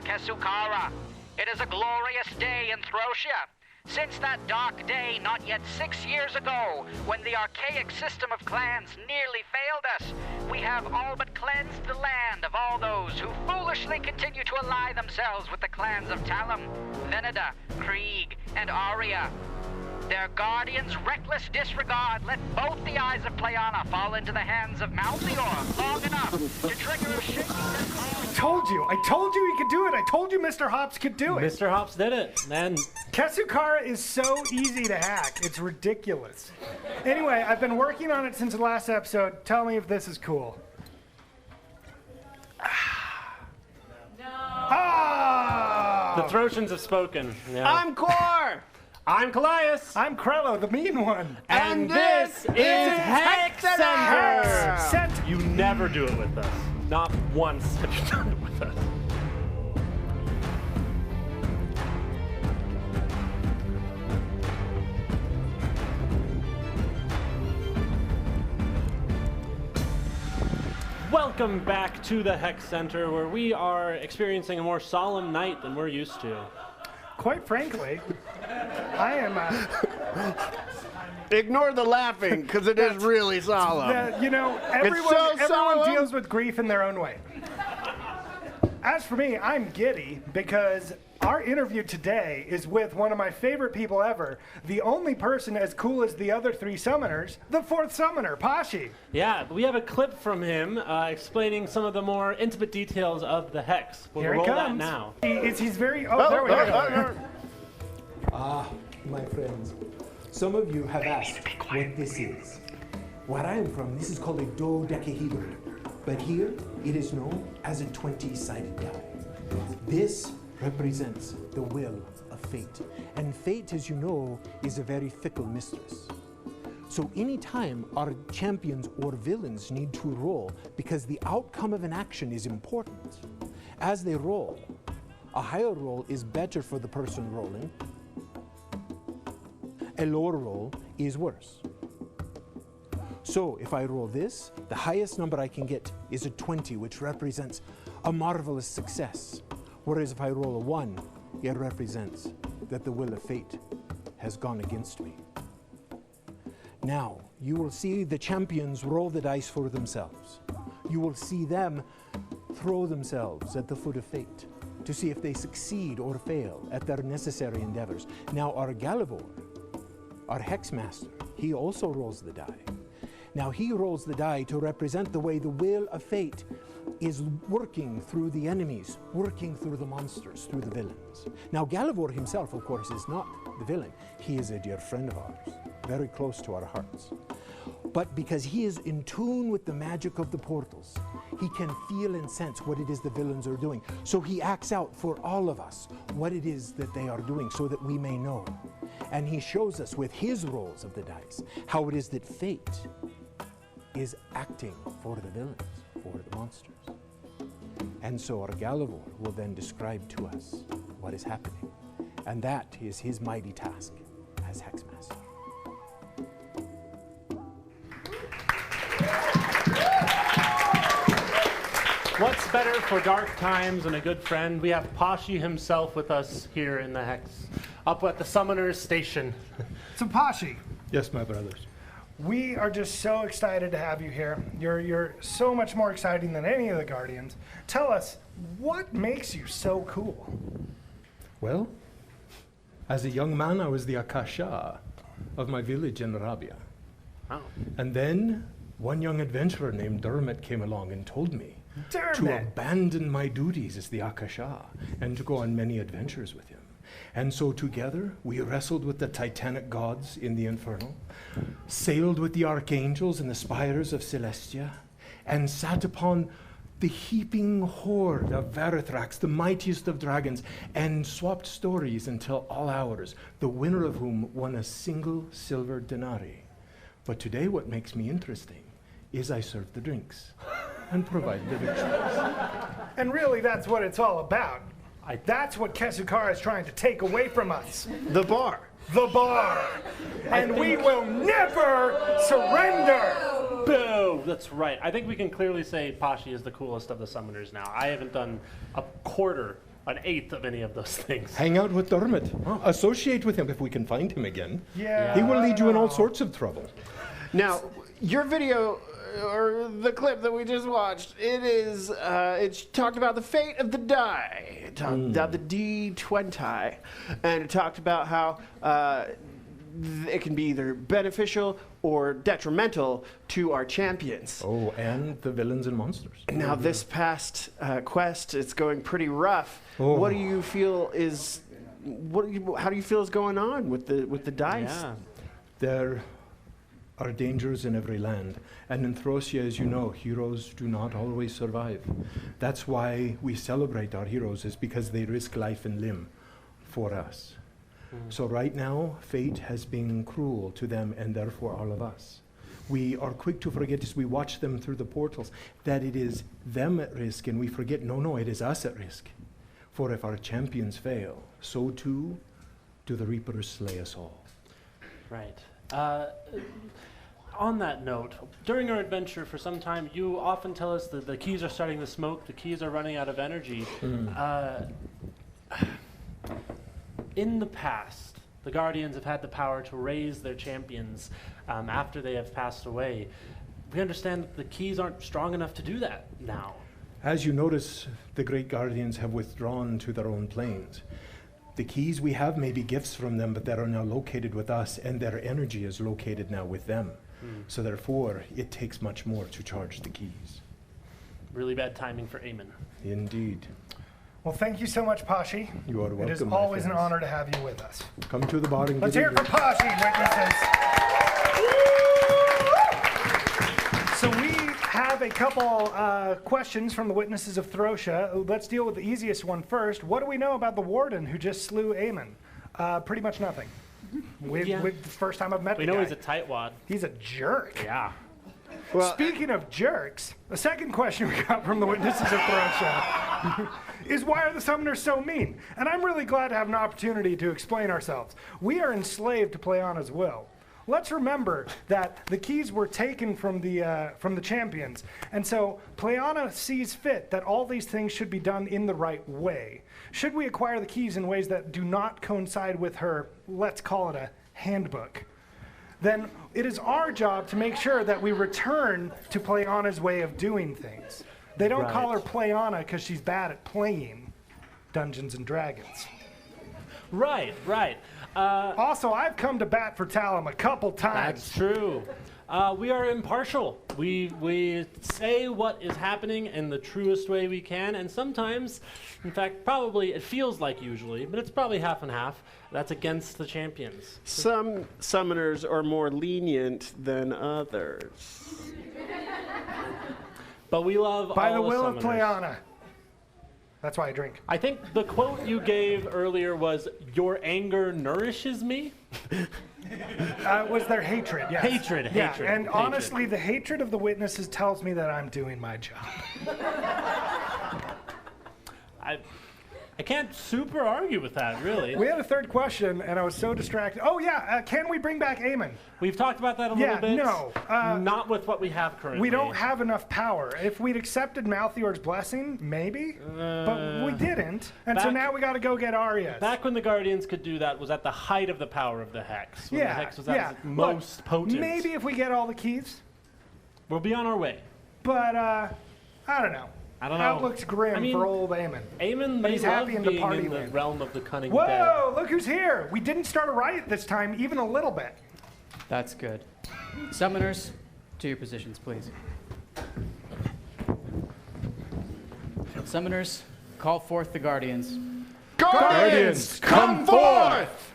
Kesukara. It is a glorious day in Throsia. Since that dark day not yet 6 years ago, when the archaic system of clans nearly failed us, we have all but cleansed the land of all those who foolishly continue to ally themselves with the clans of Talum, Veneda, Krieg, and Aria. Their guardians' reckless disregard let both the eyes of Pleana fall into the hands of Malthior long enough to trigger a shaking that I told you he could do it. I told you Mr. Hops could do it. Mr. Hops did it, man. Kesukara is so easy to hack. It's ridiculous. Anyway, I've been working on it since the last episode. Tell me if this is cool. No. Ah! The Throtians have spoken. Yeah. I'm Core! I'm Callias. I'm Krello, the mean one. And this is Hex Center! You never do it with us. Not once have you done it with us. Welcome back to the Hex Center, where we are experiencing a more solemn night than we're used to. Quite frankly, I am... Ignore the laughing, because it is really solemn. Everyone deals with grief in their own way. As for me, I'm giddy because our interview today is with one of my favorite people ever, the only person as cool as the other three summoners, the fourth summoner, Pashi. Yeah, we have a clip from him explaining some of the more intimate details of the Hex. We'll Here roll he comes. that now. He's very... Oh, there we go. Ah, my friends. Some of you have asked what this is. Where I am from, this is called a dodecahedron. But here, it is known as a 20-sided die. This represents the will of fate. And fate, as you know, is a very fickle mistress. So anytime our champions or villains need to roll, because the outcome of an action is important, as they roll, a higher roll is better for the person rolling, a lower roll is worse. So if I roll this, the highest number I can get is a 20, which represents a marvelous success. Whereas if I roll a 1, it represents that the will of fate has gone against me. Now, you will see the champions roll the dice for themselves. You will see them throw themselves at the foot of fate to see if they succeed or fail at their necessary endeavors. Now, our Galivor, our Hexmaster, he also rolls the die. Now he rolls the die to represent the way the will of fate is working through the enemies, working through the monsters, through the villains. Now Galivor himself, of course, is not the villain. He is a dear friend of ours, very close to our hearts. But because he is in tune with the magic of the portals, he can feel and sense what it is the villains are doing. So he acts out for all of us what it is that they are doing so that we may know. And he shows us with his rolls of the dice how it is that fate is acting for the villains, for the monsters. And so our Galivor will then describe to us what is happening. And that is his mighty task as Hexmaster. What's better for dark times than a good friend? We have Pashi himself with us here in the Hex, up at the Summoner's Station. So Pashi, Yes, my brothers. we are just so excited to have you here. You're so much more exciting than any of the Guardians. Tell us, what makes you so cool? Well, as a young man, I was the Akasha of my village in Arabia. Oh. And then one young adventurer named Dermot came along and told me to abandon my duties as the Akasha and to go on many adventures with him. And so together we wrestled with the titanic gods in the Inferno, sailed with the archangels in the spires of Celestia, and sat upon the heaping horde of Varithrax, the mightiest of dragons, and swapped stories until all hours, the winner of whom won a single silver denarii. But today what makes me interesting is I serve the drinks and provide the victuals. And really, that's what it's all about. That's what Kesukara is trying to take away from us. The bar. The bar. And we will never surrender. Boo! That's right. I think we can clearly say Pashi is the coolest of the summoners now. I haven't done a quarter an eighth of any of those things. Hang out with Dermot. Associate with him if we can find him again. Yeah. He will lead you in all sorts of trouble. Now, your video, or the clip that we just watched, it talked about the fate of the die. It talked about the D20. And it talked about how it can be either beneficial or detrimental to our champions. Oh, and the villains and monsters. Now, this past quest, it's going pretty rough. Oh. What do you feel is... how do you feel is going on with the dice? Yeah. There are dangers in every land, and in Throsia, as you know, heroes do not always survive. That's why we celebrate our heroes, is because they risk life and limb for us. So right now, fate has been cruel to them and therefore all of us. We are quick to forget as we watch them through the portals that it is them at risk, and we forget, no, it is us at risk. For if our champions fail, so too do the Reapers slay us all. Right. On that note, during our adventure for some time, you often tell us that the keys are starting to smoke, the keys are running out of energy. In the past, the Guardians have had the power to raise their champions after they have passed away. We understand that the keys aren't strong enough to do that now. As you notice, the great guardians have withdrawn to their own planes. The keys we have may be gifts from them, but that are now located with us, and their energy is located now with them. So therefore, it takes much more to charge the keys. Really bad timing for Eamon. Indeed. Well, thank you so much, Pashi. You are welcome. It is my always an friends. honor to have you with us. Come to the bar and Let's get hear it for Pashi, witnesses. So we have a couple questions from the witnesses of Throsia. Let's deal with the easiest one first. What do we know about the warden who just slew Eamon? Pretty much nothing. The first time I've met We the know guy. he's a tightwad. He's a jerk. Yeah. Well, Speaking of jerks, the second question we got from the witnesses of Throsia is, why are the summoners so mean? And I'm really glad to have an opportunity to explain ourselves. We are enslaved to Pleana's will. Let's remember that the keys were taken from the champions, and so Pleana sees fit that all these things should be done in the right way. Should we acquire the keys in ways that do not coincide with her, let's call it a handbook, then it is our job to make sure that we return to Pleana's way of doing things. They don't call her Pleana because she's bad at playing Dungeons and Dragons. Right. Also, I've come to bat for Talum a couple times. That's true. We are impartial. We say what is happening in the truest way we can, and sometimes, in fact, probably, it feels like usually, but it's probably half and half. That's against the champions. some summoners are more lenient than others. But we love By all the will of summoners. Pleana. That's why I drink. I think the quote you gave earlier was, "Your anger nourishes me." It was their hatred, yes. Hatred. And honestly, the hatred of the witnesses tells me that I'm doing my job. I can't super argue with that, really. We had a third question, and I was so distracted. Oh, yeah, can we bring back Eamon? We've talked about that a little bit. No. Not with what we have currently. We don't have enough power. If we'd accepted Malthior's blessing, maybe, but we didn't, and so back- now we got to go get Aria's. Back when the Guardians could do that was at the height of the power of the Hex. When the Hex was at its most Look, potent. Maybe if we get all the keys, We'll be on our way. but I don't know. I don't know. Outlook's grim I mean, for old Eamon. Eamon But may he's love happy in the being party in the land. realm of the cunning dead. Whoa, look who's here. We didn't start a riot this time, even a little bit. That's good. Summoners, to your positions, please. Summoners, call forth the Guardians. Guardians, come forth!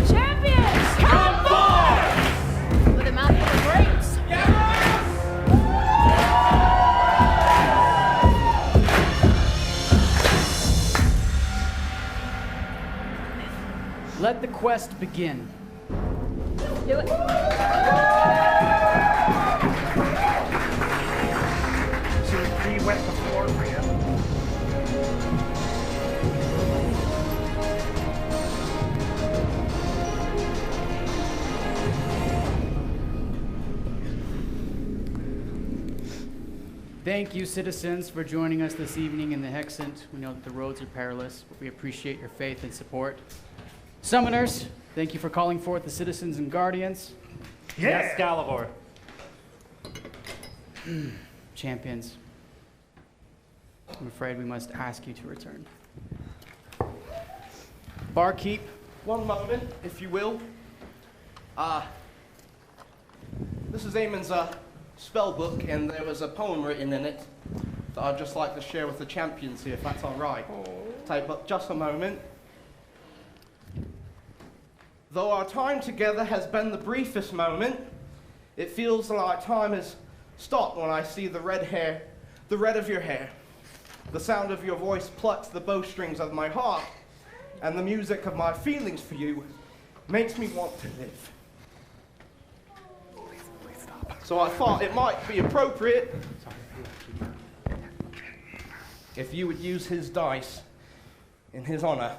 Champions! Come forth! With a mouthful of grapes. Let the quest begin. Do it. Should we pre-wet the floor for you? Thank you, citizens, for joining us this evening in the Hexant. We know that the roads are perilous, but we appreciate your faith and support. Summoners, thank you for calling forth the citizens and guardians. Yes, Galavor. Champions, I'm afraid we must ask you to return. Barkeep. One moment, if you will. This is Eamon's spell book, and there was a poem written in it that I'd just like to share with the champions here, if that's all right. Take but just a moment. Though our time together has been the briefest moment, it feels like time has stopped when I see the red of your hair. The sound of your voice plucks the bowstrings of my heart, and the music of my feelings for you makes me want to live. So I thought it might be appropriate if you would use his dice in his honor.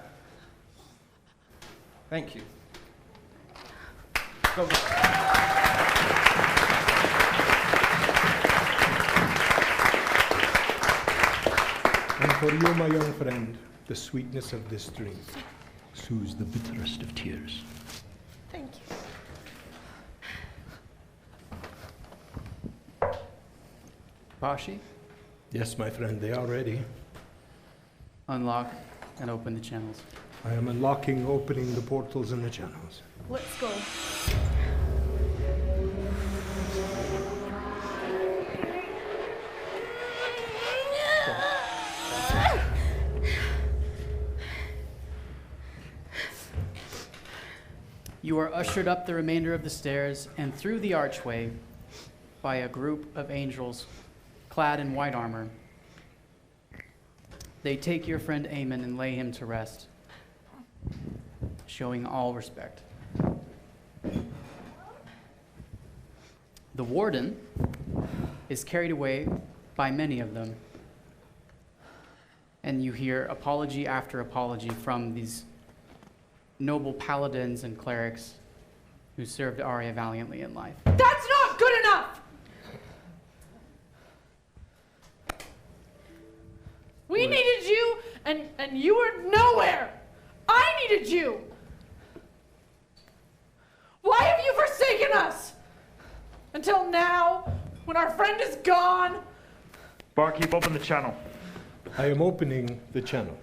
Thank you. Go. And for you, my young friend, the sweetness of this drink soothes the bitterest of tears. Thank you. Bashi, Yes, my friend, they are ready. unlock and open the channels. I am unlocking, opening the portals and the channels. Let's go. You are ushered up the remainder of the stairs and through the archway by a group of angels clad in white armor. They take your friend Eamon and lay him to rest, showing all respect. The warden is carried away by many of them, and you hear apology after apology from these noble paladins and clerics who served Aria valiantly in life. That's not good enough! We needed you, and you were nowhere! I needed you! Why have you forsaken us? Until now, when our friend is gone. Barkeep, open the channel. I am opening the channel.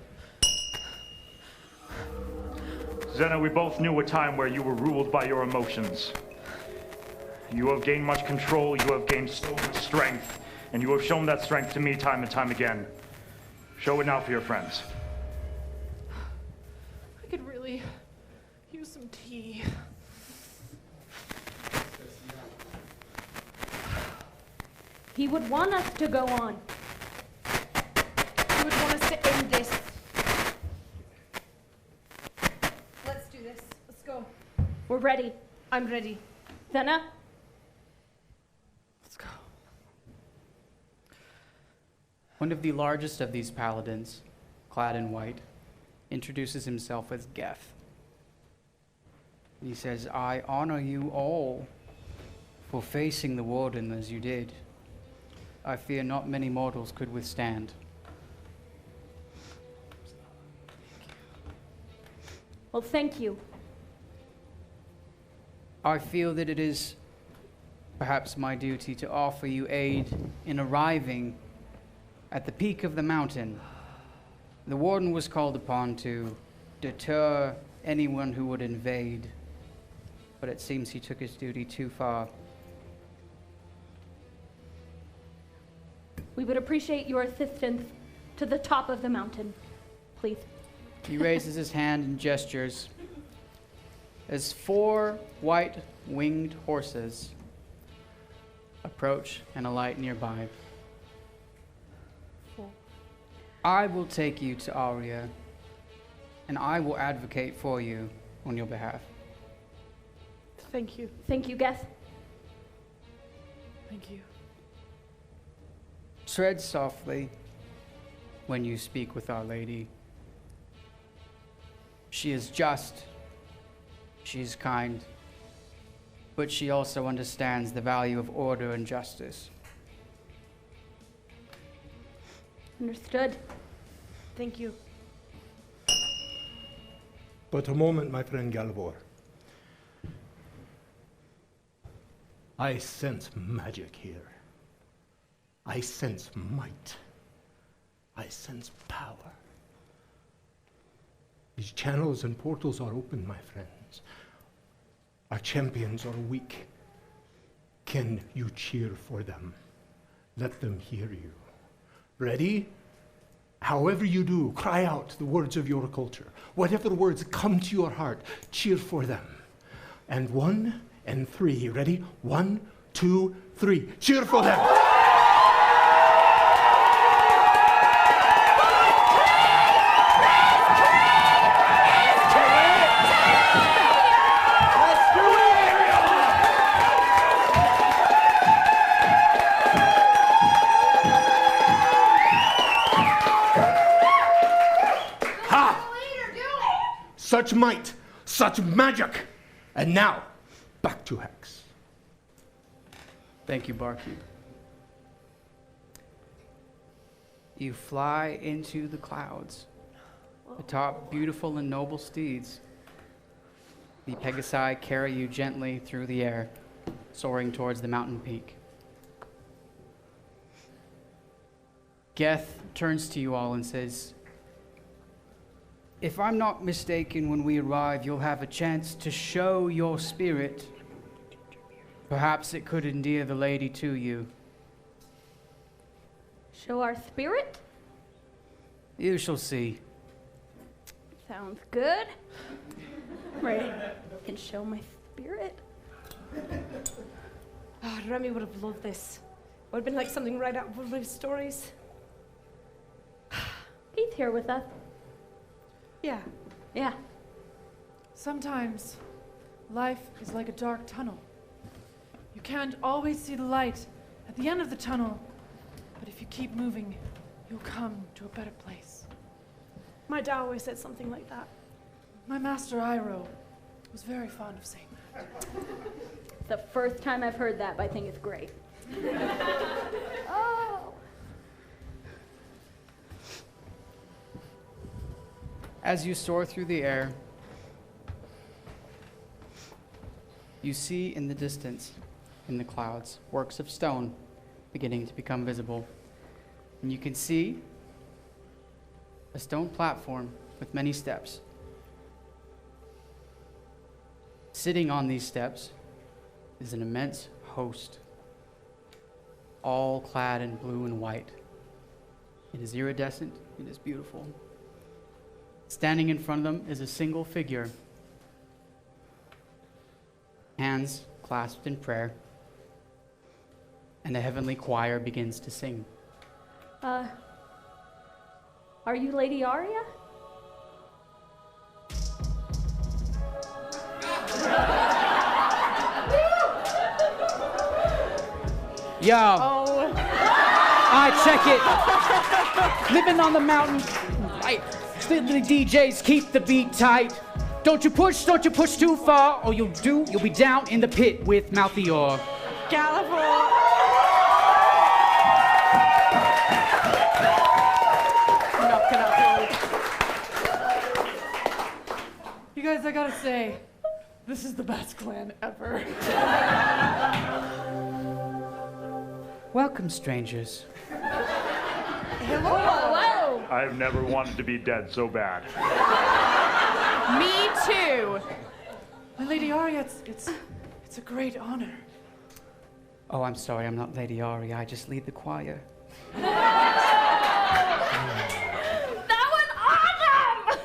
Zena, we both knew a time where you were ruled by your emotions. You have gained much control, you have gained so much strength, and you have shown that strength to me time and time again. Show it now for your friends. I could really use some tea. He would want us to go on. He would want us to end this. Let's do this. Let's go. We're ready. I'm ready. Thena? Let's go. One of the largest of these paladins, clad in white, introduces himself as Geth. He says, I honor you all for facing the warden as you did. I fear not many mortals could withstand. Well, thank you. I feel that it is perhaps my duty to offer you aid in arriving at the peak of the mountain. The warden was called upon to deter anyone who would invade, but it seems he took his duty too far. We would appreciate your assistance to the top of the mountain, please. He raises his hand and gestures as 4 white winged horses approach and alight nearby. I will take you to Aria, and I will advocate for you on your behalf. Thank you. Thank you, Geth. Thank you. Tread softly when you speak with Our Lady. She is just, she is kind, but she also understands the value of order and justice. Understood. Thank you. But a moment, my friend Galvor. I sense magic here. I sense might. I sense power. These channels and portals are open, my friends. Our champions are weak. Can you cheer for them? Let them hear you. Ready? However you do, cry out the words of your culture. Whatever words come to your heart, cheer for them. And 1 and 3. Ready? 1, 2, 3. Cheer for them. Such might, such magic. And now, back to Hex. Thank you, Barkeep. You fly into the clouds, atop beautiful and noble steeds. The Pegasi carry you gently through the air, soaring towards the mountain peak. Geth turns to you all and says, "If I'm not mistaken, when we arrive, you'll have a chance to show your spirit. Perhaps it could endear the lady to you." Show our spirit? You shall see. Sounds good. Right. Can show my spirit. Oh, Remy would have loved this. It would have been like something right out of one of his stories. He's here with us. Yeah. Yeah. Sometimes life is like a dark tunnel. You can't always see the light at the end of the tunnel, but if you keep moving, you'll come to a better place. My dad always said something like that. My master Iroh was very fond of saying that. It's the first time I've heard that, but I think it's great. Oh. As you soar through the air, you see in the distance, in the clouds, works of stone beginning to become visible. And you can see a stone platform with many steps. Sitting on these steps is an immense host, all clad in blue and white. It is iridescent, it is beautiful. Standing in front of them is a single figure, hands clasped in prayer, and the heavenly choir begins to sing. Are you Lady Aria? Yo! Oh. I check it! Living on the mountain, right? The DJs keep the beat tight. Don't you push too far, or you'll be down in the pit with Malthior. Galvor! You guys, I gotta say, this is the best clan ever. Welcome, strangers. Hello. I've never wanted to be dead so bad. Me too. My Lady Aria, it's a great honor. Oh, I'm sorry, I'm not Lady Aria. I just lead the choir. That was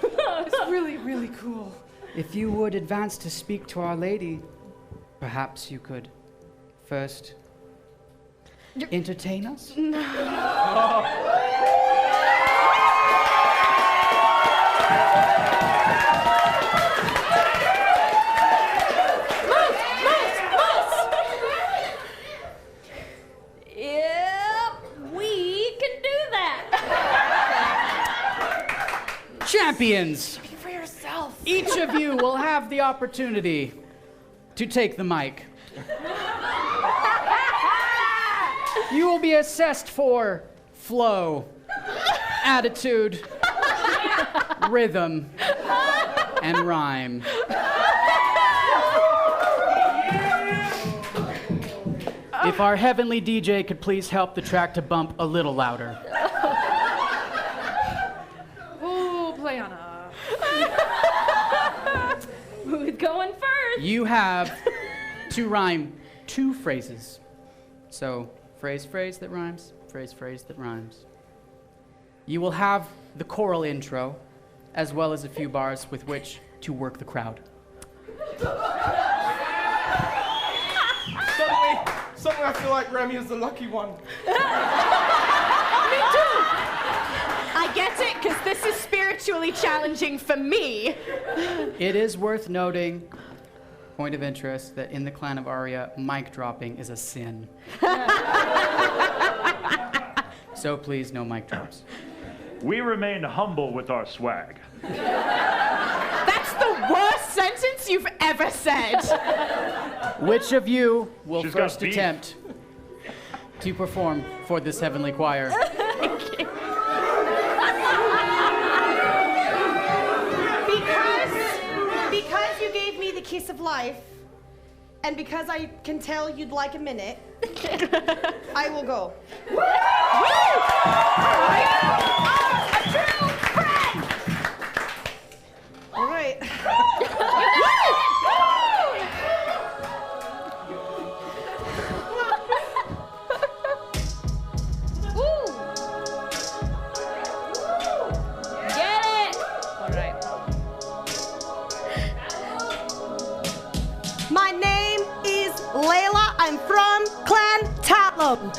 awesome! It's really, really cool. If you would advance to speak to Our Lady, perhaps you could first entertain us? Champions! Speak for yourself. Each of you will have the opportunity to take the mic. You will be assessed for flow, attitude, rhythm, and rhyme. If our heavenly DJ could please help the track to bump a little louder. Ooh, Pleana. Who's going first? You have to rhyme 2 phrases. So, phrase that rhymes, phrase that rhymes. You will have the choral intro, as well as a few bars with which to work the crowd. Suddenly I feel like Remy is the lucky one. Me too. I get it, because this is spiritually challenging for me. It is worth noting, point of interest, that in the clan of Aria, mic dropping is a sin. So please, no mic drops. We remain humble with our swag. That's the worst sentence you've ever said. Which of you will She's got first beef. attempt to perform for this heavenly choir? Because you gave me the kiss of life, and because I can tell you'd like a minute, I will go. Woo! A true friend! All right. Get it! All right. My name is Layla. I'm from Clan Tatlum.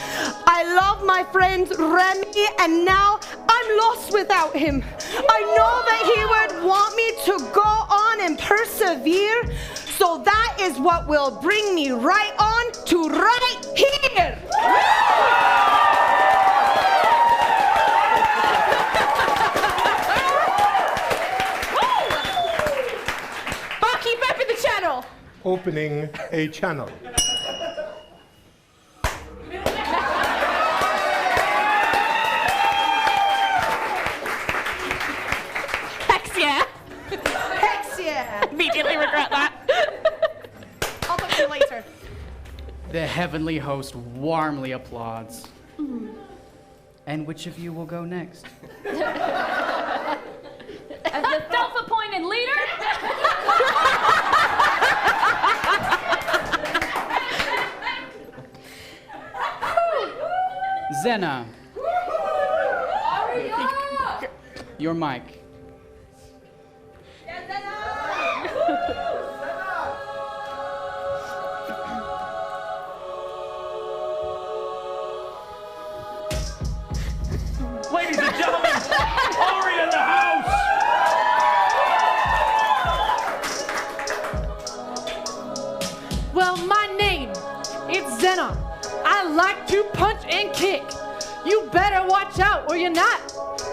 I love my friend Remy, and now I'm lost without him. I know that he would want me to go on and persevere, so that is what will bring me right on to right here. I'll keep up in the channel. Opening a channel. Hex yeah. Hex yeah. Immediately regret that. I'll talk to you later. The heavenly host warmly applauds. And which of you will go next? As the self-appointed leader, Zena. Your mic. Ladies and gentlemen, Aria in the house! Well, my name is Zena. I like to punch and kick. You better watch out or you're not.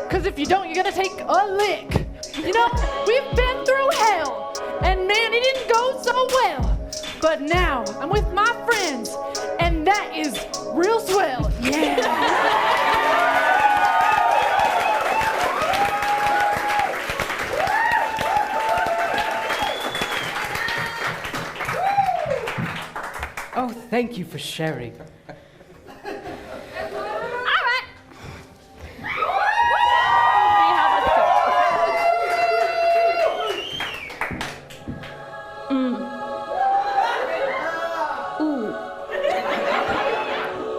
Because if you don't, you're going to take a lick. You know, we've been through hell. And man, it didn't go so well. But now I'm with my friends. And that is real swell. Yeah. Oh, thank you for sharing. all right. See how this goes. Ooh.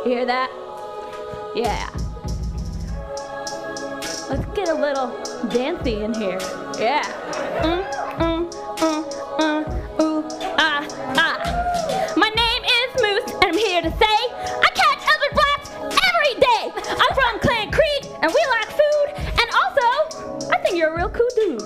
Hear that? Yeah. Let's get a little dancey in here. Yeah. Ooh, ah, ah. My name is Moose, and I'm here to say I catch Eldritch Blasts every day. I'm from Clan Creek, and we like food, and also, I think you're a real cool dude.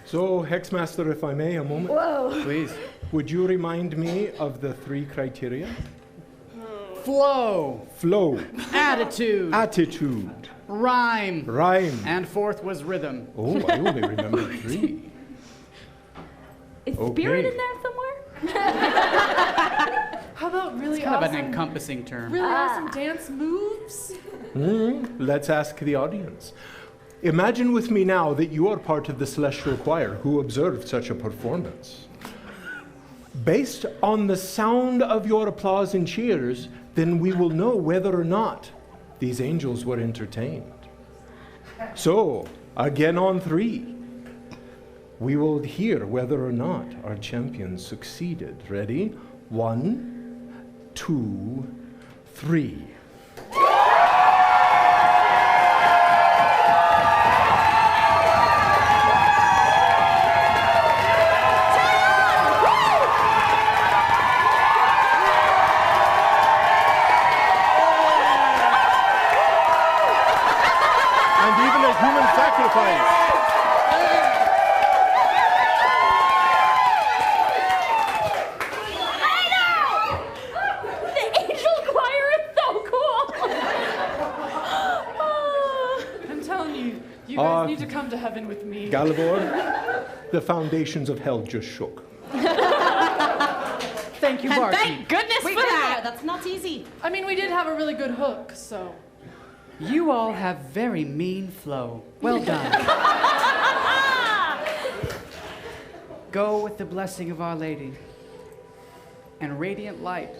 So, Hexmaster, if I may, a moment. Whoa. Please. Would you remind me of the 3 criteria? Flow. Flow, Attitude. attitude, Rhyme. Rhyme. And fourth was rhythm. Oh, I only remember 3. Is Okay. spirit in there somewhere? How about really It's kind of awesome, an encompassing term. really awesome dance moves? Let's ask the audience. Imagine with me now that you are part of the celestial choir who observed such a performance. Based on the sound of your applause and cheers, then we will know whether or not these angels were entertained. So, again on 3, we will hear whether or not our champions succeeded. Ready? 1, 2, 3. And even a human sacrifice. The angel choir is so cool. I'm telling you, you guys need to come to heaven with me. Galivor, the foundations of hell just shook. Thank you, And Barkeep. thank goodness for that. That's not easy. I mean, we did have a really good hook, so. You all have very mean flow. Well done. Go with the blessing of Our Lady, and radiant light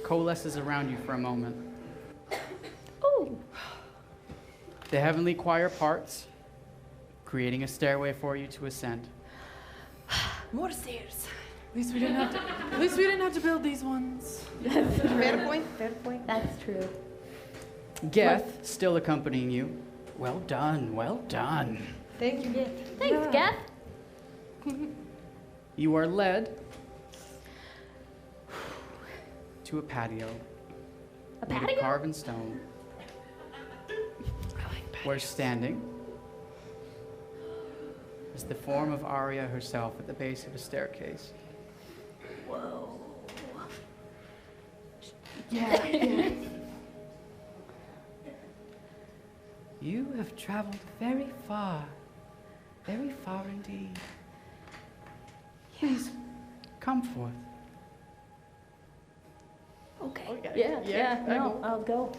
coalesces around you for a moment. Ooh. The heavenly choir parts, creating a stairway for you to ascend. More stairs. At least we didn't have to. At least we didn't have to build these ones. Fair point. Fair point. That's true. Geth, still accompanying you. Well done, well done. Thank you. Thanks, Geth. You are led to a patio. A made of patio? carved stone. Where standing is the form of Aria herself at the base of a staircase. Whoa. Yeah. You have traveled very far indeed. Please, come forth. Okay. Yeah. No, I'll go.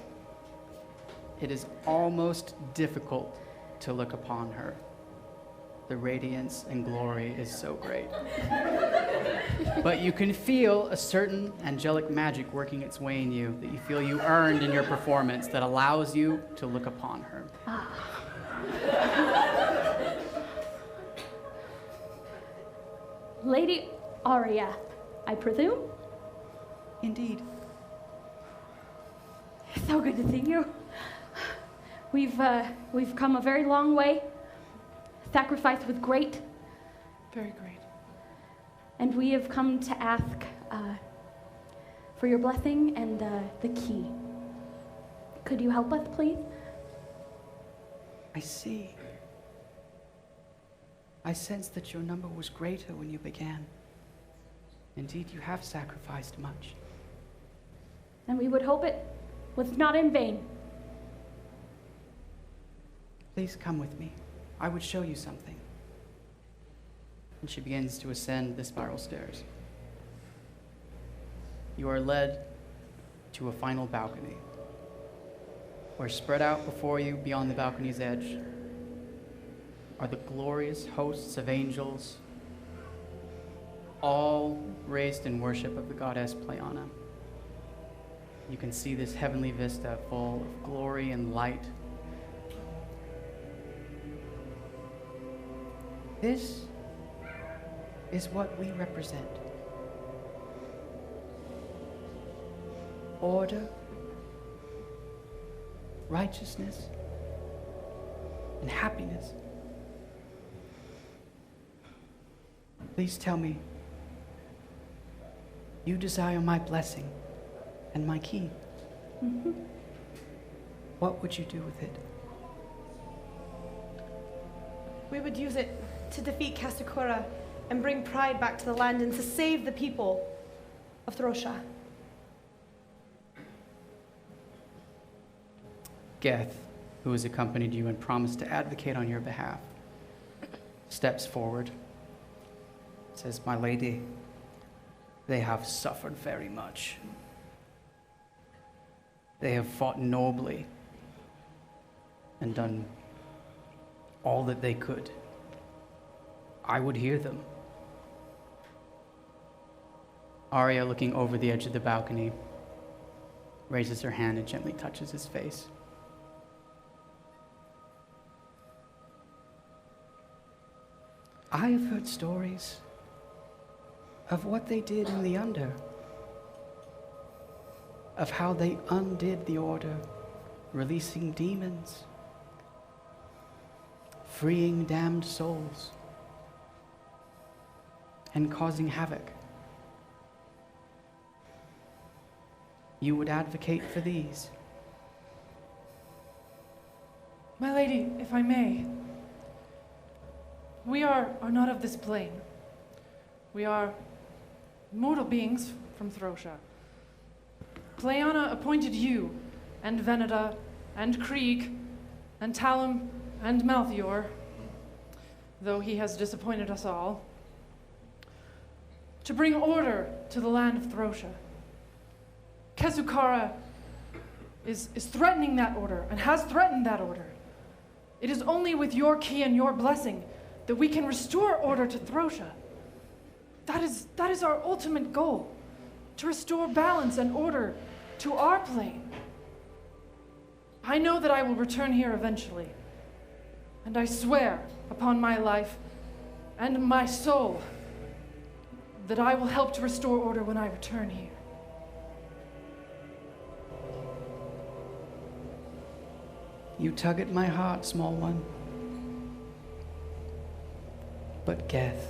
It is almost difficult to look upon her. The radiance and glory is so great. But you can feel a certain angelic magic working its way in you that you feel you earned in your performance that allows you to look upon her. Lady Aria, I presume? Indeed. So good to see you. We've come a very long way. Sacrifice was great, Very great. and we have come to ask for your blessing and the key. Could you help us, please? I see. I sense that your number was greater when you began. Indeed, you have sacrificed much. And we would hope it was not in vain. Please come with me. I would show you something. And she begins to ascend the spiral stairs. You are led to a final balcony, where spread out before you beyond the balcony's edge are the glorious hosts of angels, all raised in worship of the goddess Pleana. You can see this heavenly vista full of glory and light. This is what we represent. Order, righteousness, and happiness. Please tell me, you desire my blessing and my key. Mm-hmm. What would you do with it? We would use it to defeat Kesukara and bring pride back to the land and to save the people of Throsha. Geth, who has accompanied you and promised to advocate on your behalf, steps forward, says, "My lady, they have suffered very much. They have fought nobly and done all that they could. I would hear them." Aria, looking over the edge of the balcony, raises her hand and gently touches his face. I have heard stories of what they did in the Under, of how they undid the order, releasing demons, freeing damned souls, and causing havoc. You would advocate for these? My lady, if I may, we are not of this plane. We are mortal beings from Throsia. Pleana appointed you, and Veneda, and Krieg, and Talum, and Malthior, though he has disappointed us all, to bring order to the land of Throsia. Kesukara is threatening that order, and has threatened that order. It is only with your key and your blessing that we can restore order to Throsia. That is our ultimate goal, to restore balance and order to our plane. I know that I will return here eventually, and I swear upon my life and my soul that I will help to restore order when I return here. You tug at my heart, small one. But Geth,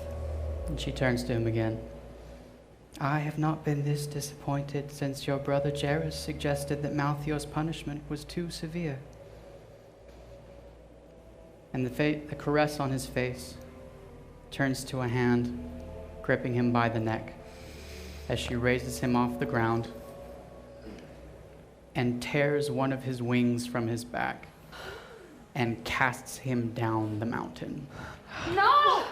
and she turns to him again, I have not been this disappointed since your brother Jairus suggested that Malthior's punishment was too severe. And the caress on his face turns to a hand gripping him by the neck as she raises him off the ground and tears one of his wings from his back and casts him down the mountain. No!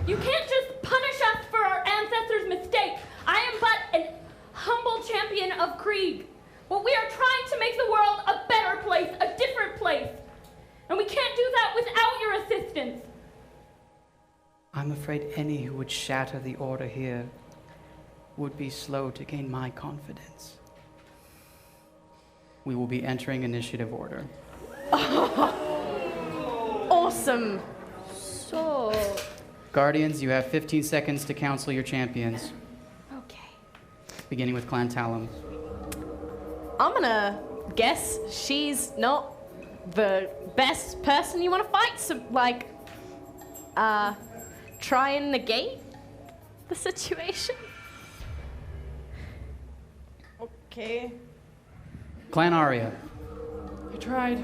You can't just punish us for our ancestors' mistake. I am but an humble champion of Krieg. But we are trying to make the world a better place, a different place. And we can't do that without your assistance. I'm afraid any who would shatter the order here would be slow to gain my confidence. We will be entering initiative order. Awesome. So... Guardians, you have 15 seconds to counsel your champions. Okay. Beginning with Clan Talum. I'm gonna guess she's not the best person you want to fight, so, like, try and negate the situation. Okay. Clan Aria. I tried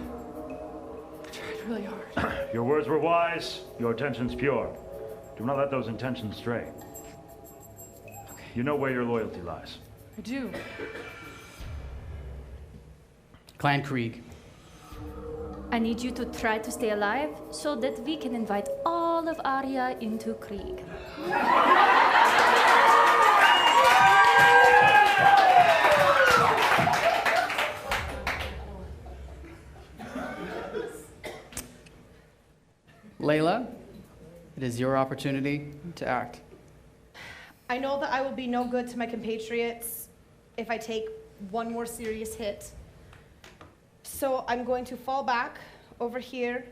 really hard. Your words were wise, your intentions pure. Do not let those intentions stray. Okay. You know where your loyalty lies. I do. Clan Krieg. I need you to try to stay alive so that we can invite all of Aria into Krieg. Layla, it is your opportunity to act. I know that I will be no good to my compatriots if I take one more serious hit. So I'm going to fall back over here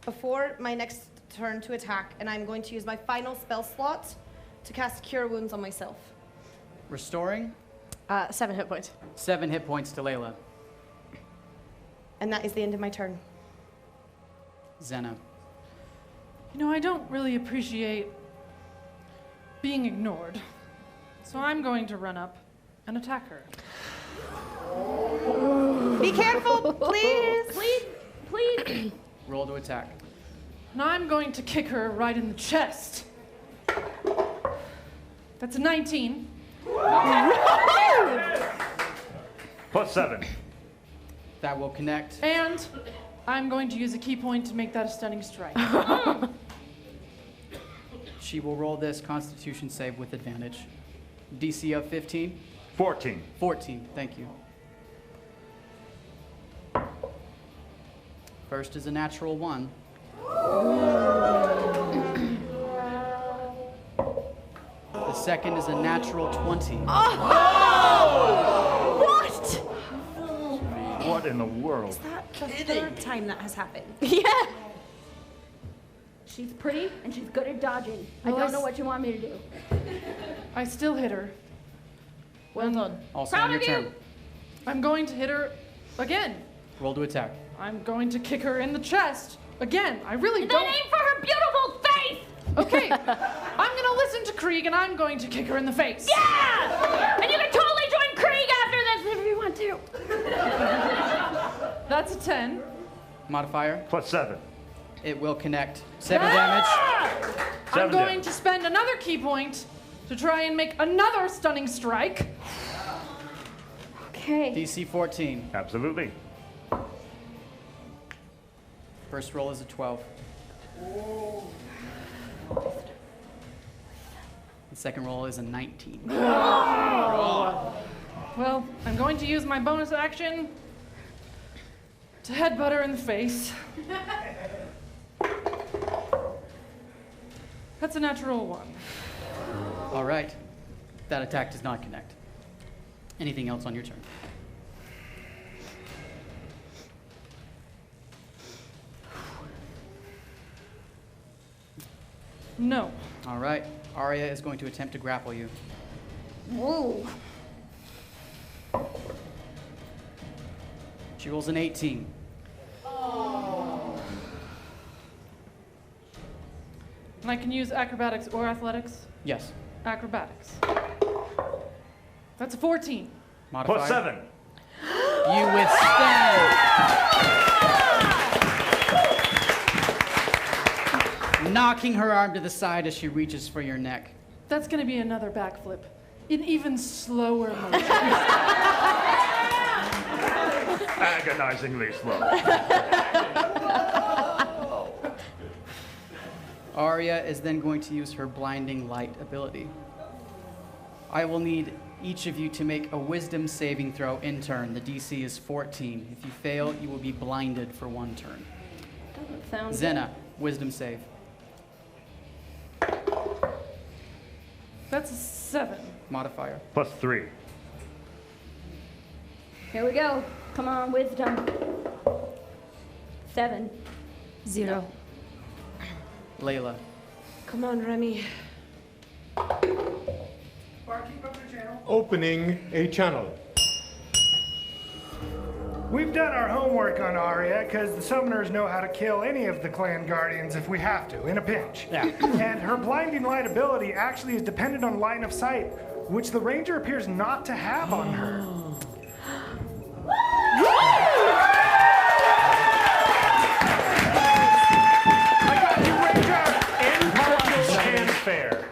before my next turn to attack, and I'm going to use my final spell slot to cast Cure Wounds on myself. Restoring? 7 hit points. 7 hit points to Layla. And that is the end of my turn. Zena. You know, I don't really appreciate being ignored, so I'm going to run up and attack her. Be careful, please! Please! Roll to attack. And I'm going to kick her right in the chest. That's a 19. +7. That will connect. And I'm going to use a key point to make that a stunning strike. She will roll this Constitution save with advantage. DC of 15? 14. 14, thank you. First is a natural 1. The second is a natural 20. What? What in the world? Is that the third time that has happened? Yeah. She's pretty and she's good at dodging. I Well, don't know what you want me to do. I still hit her. Well done. Also Proud on your of you. turn. I'm going to hit her again. Roll to attack. I'm going to kick her in the chest again. I really And don't. then aim for her beautiful face. Okay, I'm gonna listen to Krieg and I'm going to kick her in the face. Yeah! And you can totally join Krieg after this if you want to. That's a 10. Modifier. Plus 7. It will connect. 7 damage. I'm going to spend another key point to try and make another stunning strike. Okay. DC 14. Absolutely. First roll is a 12. The second roll is a 19. Well, I'm going to use my bonus action to headbutt her in the face. That's a natural 1. All right. That attack does not connect. Anything else on your turn? No. All right. Aria is going to attempt to grapple you. Whoa. She rolls an 18. And I can use acrobatics or athletics? Yes. Acrobatics. That's a 14. Modifier. Plus 7. You withstand. Knocking her arm to the side as she reaches for your neck. That's going to be another backflip in even slower motion. Agonizingly slow. Aria is then going to use her blinding light ability. I will need each of you to make a wisdom saving throw in turn. The DC is 14. If you fail, you will be blinded for 1 turn. Doesn't sound Zena, wisdom save. That's a 7. Modifier. Plus 3. Here we go. Come on, wisdom. 7. 0. Layla. Come on, Remy. Opening a channel. We've done our homework on Aria because the summoners know how to kill any of the clan guardians if we have to, in a pinch. Yeah. And her blinding light ability actually is dependent on line of sight, which the ranger appears not to have on her. Fair.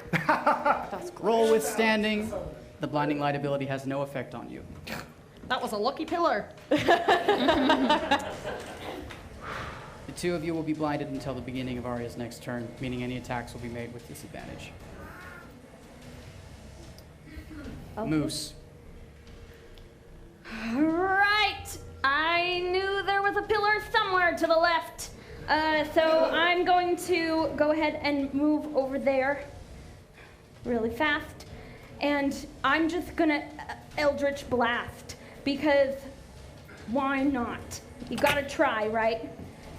Roll withstanding. The blinding light ability has no effect on you. That was a lucky pillar. The two of you will be blinded until the beginning of Aria's next turn, meaning any attacks will be made with disadvantage. Okay. Moose. Right. I knew there was a pillar somewhere to the left. So I'm going to go ahead and move over there really fast. And I'm just gonna Eldritch Blast because why not? You gotta try, right?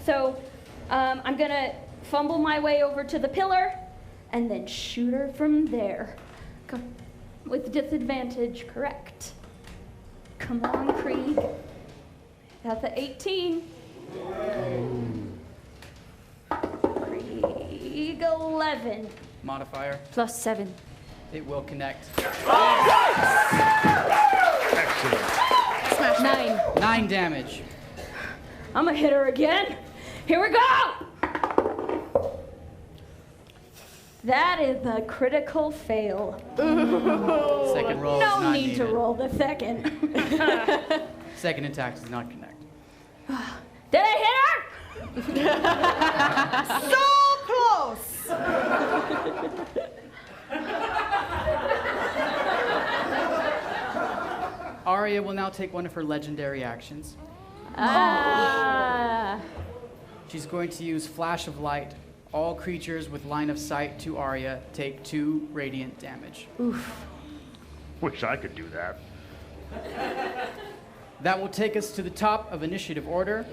So I'm gonna fumble my way over to the pillar and then shoot her from there. With disadvantage, correct. Come on, Krieg. That's an 18. Krieg 11. Modifier. Plus 7. It will connect. Excellent. Smash 9. 9 damage. I'm gonna hit her again. Here we go! That is a critical fail. Second roll is No not need to needed. roll the second. Second attack does not connect. Did I hit her? So close! Aria will now take one of her legendary actions. She's going to use Flash of Light. All creatures with line of sight to Aria take 2 radiant damage. Oof. Wish I could do that. That will take us to the top of initiative order.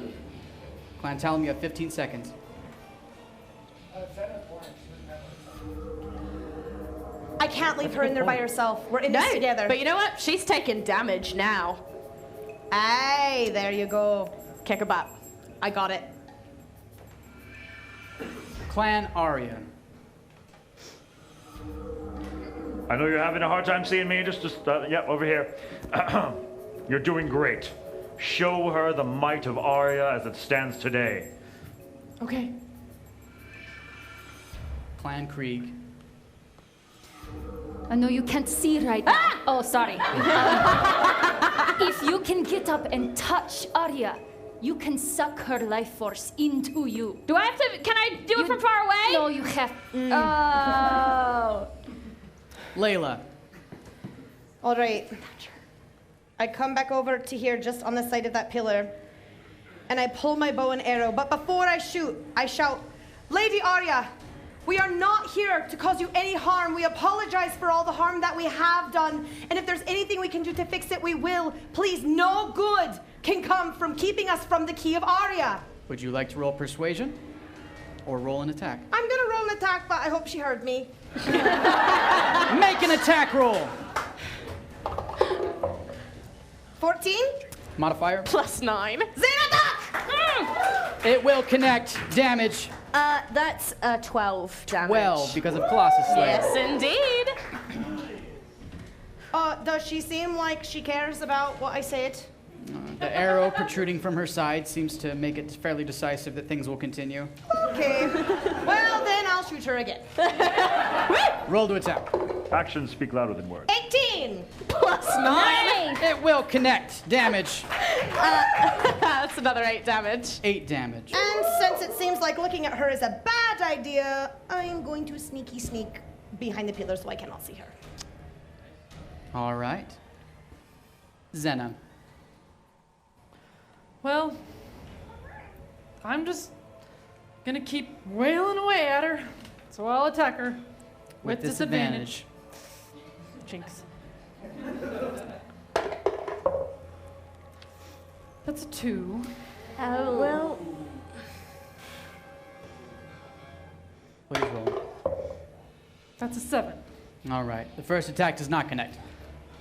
Clan Talon, you have 15 seconds. I can't leave her in there by herself. We're in this together. But you know what? She's taking damage now. Aye, there you go. Kick her butt. I got it. Clan Aria. I know you're having a hard time seeing me. Yeah, over here. You're doing great. Show her the might of Aria as it stands today. Okay. Clan Krieg. I know you can't see right now. Oh, sorry. If you can get up and touch Aria, you can suck her life force into you. Do I have to? Can I do it from far away? No, you have. Oh. Layla. All right. I come back over to here just on the side of that pillar, and I pull my bow and arrow. But before I shoot, I shout, Lady Aria, we are not here to cause you any harm. We apologize for all the harm that we have done. And if there's anything we can do to fix it, we will. Please, no good can come from keeping us from the key of Aria. Would you like to roll persuasion? Or roll an attack? I'm gonna roll an attack, but I hope she heard me. Make an attack roll! 14? Modifier? +9. Xanatak! It will connect. Damage. That's 12 damage. 12 because of Colossus Slayer. Yes, indeed. Does she seem like she cares about what I said? The arrow protruding from her side seems to make it fairly decisive that things will continue. Okay. Well, then I'll shoot her again. Roll to attack. Actions speak louder than words. 18! +9. It will connect. Damage. That's another 8 damage. 8 damage. And since it seems like looking at her is a bad idea, I'm going to sneak behind the pillar so I cannot see her. All right. Zena. Well, I'm just gonna keep wailing away at her, so I'll attack her with disadvantage. Jinx. That's a 2. Oh, well. Please roll. That's a 7. All right. The first attack does not connect.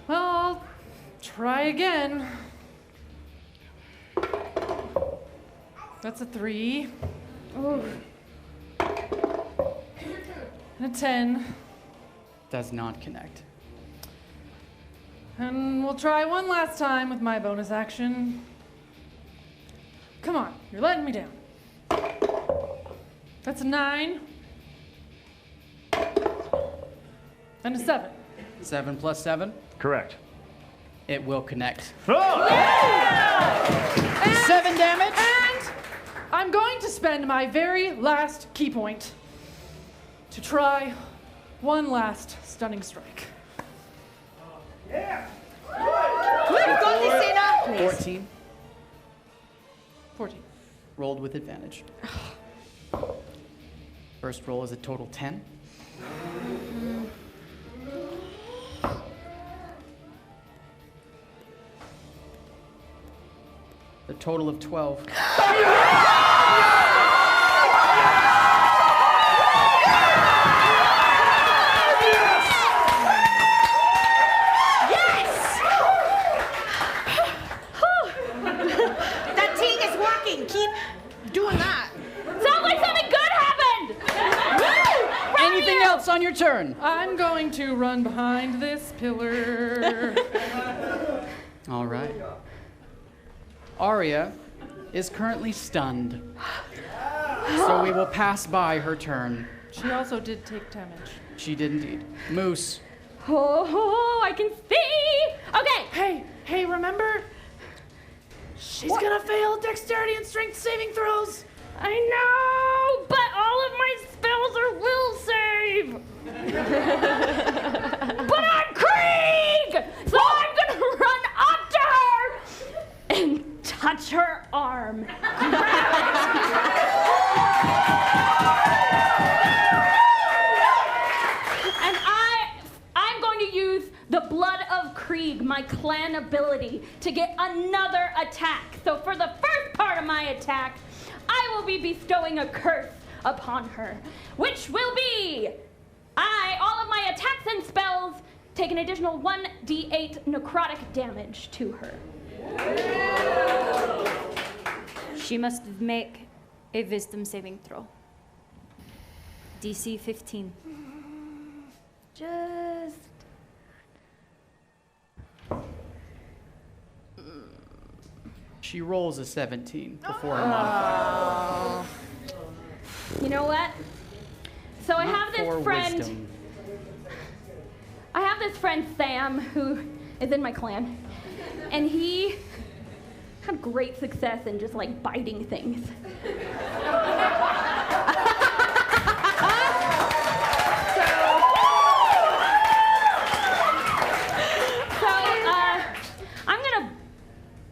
Well, I'll try again. That's a 3. Ooh. And a 10. Does not connect. And we'll try one last time with my bonus action. Come on, you're letting me down. That's a 9. And a 7. 7 plus 7? Correct. It will connect. Oh! And 7 damage? And I'm going to spend my very last key point to try one last stunning strike. Yeah! We've got this, Zena! 14. 14. Rolled with advantage. First roll is a total 10. A total of 12. That tea is working. Keep doing that. Sounds like something good happened! Woo! Anything else on your turn? I'm going to run behind this pillar. All right. Aria is currently stunned, so we will pass by her turn. She also did take damage. She did indeed. Moose. Oh, I can see! Okay! Hey, remember? She's gonna fail dexterity and strength saving throws. I know, but all of my spells are will save. But I'm Krieg, so I'm gonna run up to her and touch her arm. And I'm going to use the Blood of Krieg, my clan ability, to get another attack. So for the first part of my attack, I will be bestowing a curse upon her, which will be all of my attacks and spells take an additional 1d8 necrotic damage to her. She must make a wisdom saving throw. DC 15. Just... She rolls a 17 before her modifier. You know what? So I have For this friend. wisdom. I have this friend Sam who is in my clan, and he had great success in just like biting things. I'm gonna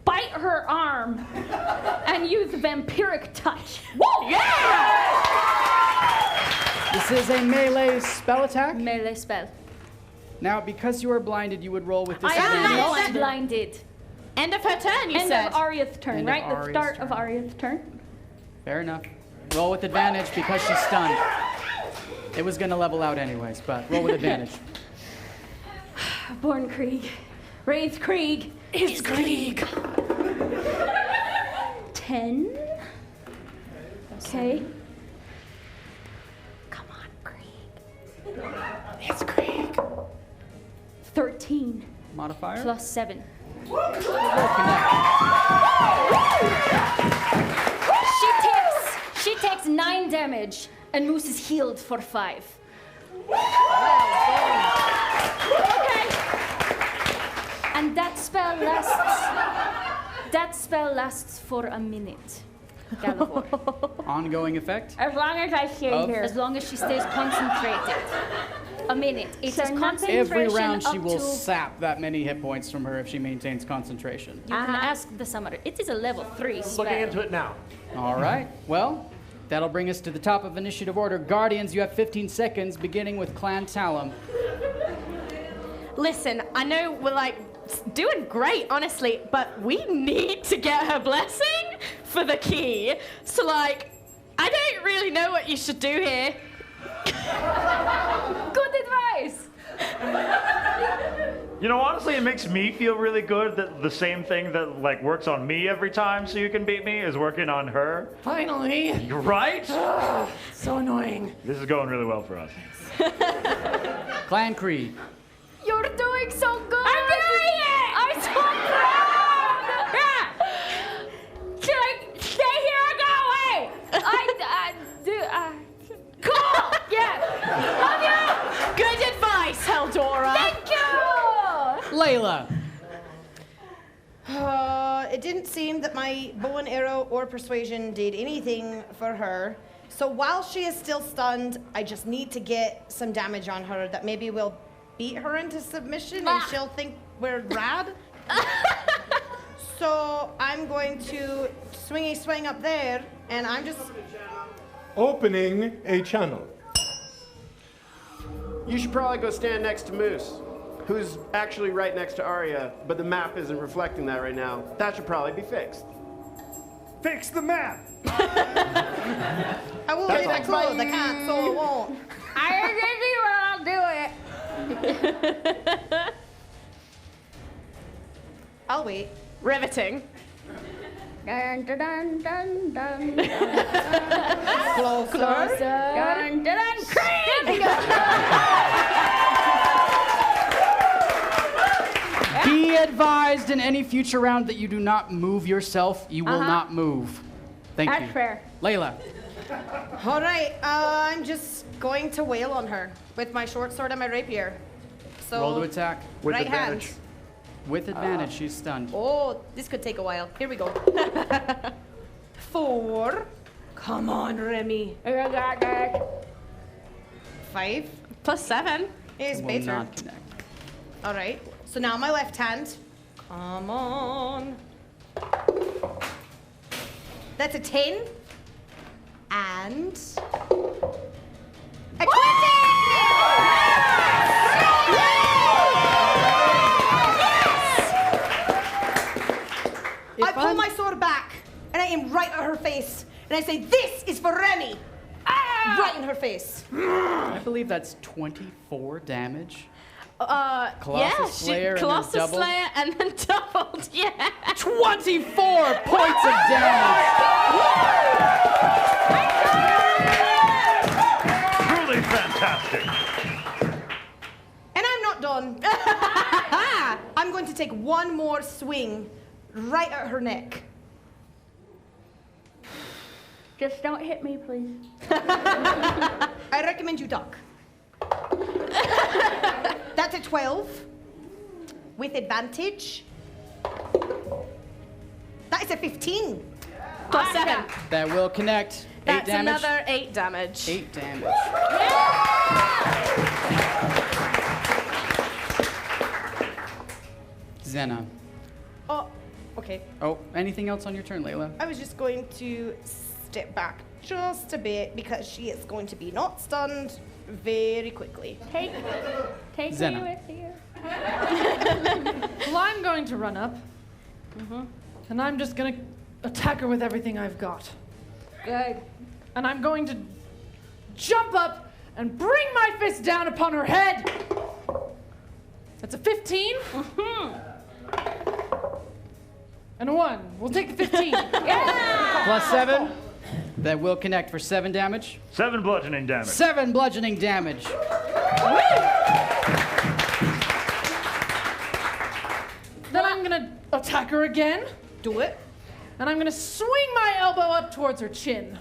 bite her arm and use vampiric touch. Woo! Yeah! This is a melee spell attack. Melee spell. Now, because you are blinded, you would roll with I disadvantage. am not blinded. End of her turn, you End said. of Aria's turn, End of right? The Aria's start turn. of Aria's turn. Fair enough. Roll with advantage because she's stunned. It was gonna level out anyways, but roll with advantage. Born Krieg. Raised Krieg. Is Krieg. 10. Okay. Come on, Krieg. It's Krieg. 13. Modifier? Plus 7. She takes 9 damage, and Moose is healed for 5. Okay. And that spell lasts for a minute. Galivor. Ongoing effect? As long as I stay here. As long as she stays concentrated. A minute. It So is nothing- concentration Every round she up will to... sap that many hit points from her if she maintains concentration. You can ask the summoner. It is a level 3 spell. Looking into it now. All right. Well, that'll bring us to the top of initiative order. Guardians, you have 15 seconds, beginning with Clan Talum. Listen, I know we're like doing great, honestly, but we need to get her blessing for the key. So like, I don't really know what you should do here. Good advice. You know, honestly, it makes me feel really good that the same thing that like works on me every time so you can beat me is working on her. Finally. You're right? So annoying. This is going really well for us. Clan Krieg. You're doing so good. I'm doing it. I'm so proud. Yeah. Should I stay here or go away? Cool. Yeah. Love you. Good advice, Heldora. Thank you. Layla. It didn't seem that my bow and arrow or persuasion did anything for her. So while she is still stunned, I just need to get some damage on her that maybe will beat her into submission and she'll think we're rad. So I'm going to swing up there, and I'm just... Opening a channel. You should probably go stand next to Moose, who's actually right next to Aria, but the map isn't reflecting that right now. That should probably be fixed. Fix the map. I will That's leave it all. closed. I can't, so it won't. I'll do it. I'll wait. Riveting. Dun, dun, dun, dun, dun, dun. Closer. Dun, dun, dun, Krieg! Be advised in any future round that you do not move yourself. You will not move. Thank you. That's fair. Layla. All right, I'm just going to wail on her with my short sword and my rapier. So Roll to attack. With right advantage. hand. With advantage, she's stunned. Oh, this could take a while. Here we go. 4. Come on, Remy. 5. Plus 7. Is Will better. not connect. All right. So now my left hand. Come on. That's a 10. And a 20! I pull my sword back and I aim right at her face. And I say, "This is for Remy." Right in her face. I believe that's 24 damage. Colossus Slayer Colossus and then doubled. Slayer and then doubled, yeah. 24 points of damage! Truly fantastic. And I'm not done. I'm going to take one more swing right at her neck. Just don't hit me, please. I recommend you duck. That's a 12 with advantage. That is a 15. Plus 7. That will connect. 8 That's damage. another 8 damage. 8 damage. Xena. Oh, okay. Oh, anything else on your turn, Layla? I was just going to step back just a bit because she is going to be not stunned very quickly. Take Xena. me with you. Well, I'm going to run up. And I'm just going to attack her with everything I've got. Good. And I'm going to jump up and bring my fist down upon her head. That's a 15. And a 1. We'll take the 15. Plus 7. That will connect for 7 damage. 7 bludgeoning damage. 7 bludgeoning damage. Then I'm going to attack her again. Do it. And I'm going to swing my elbow up towards her chin.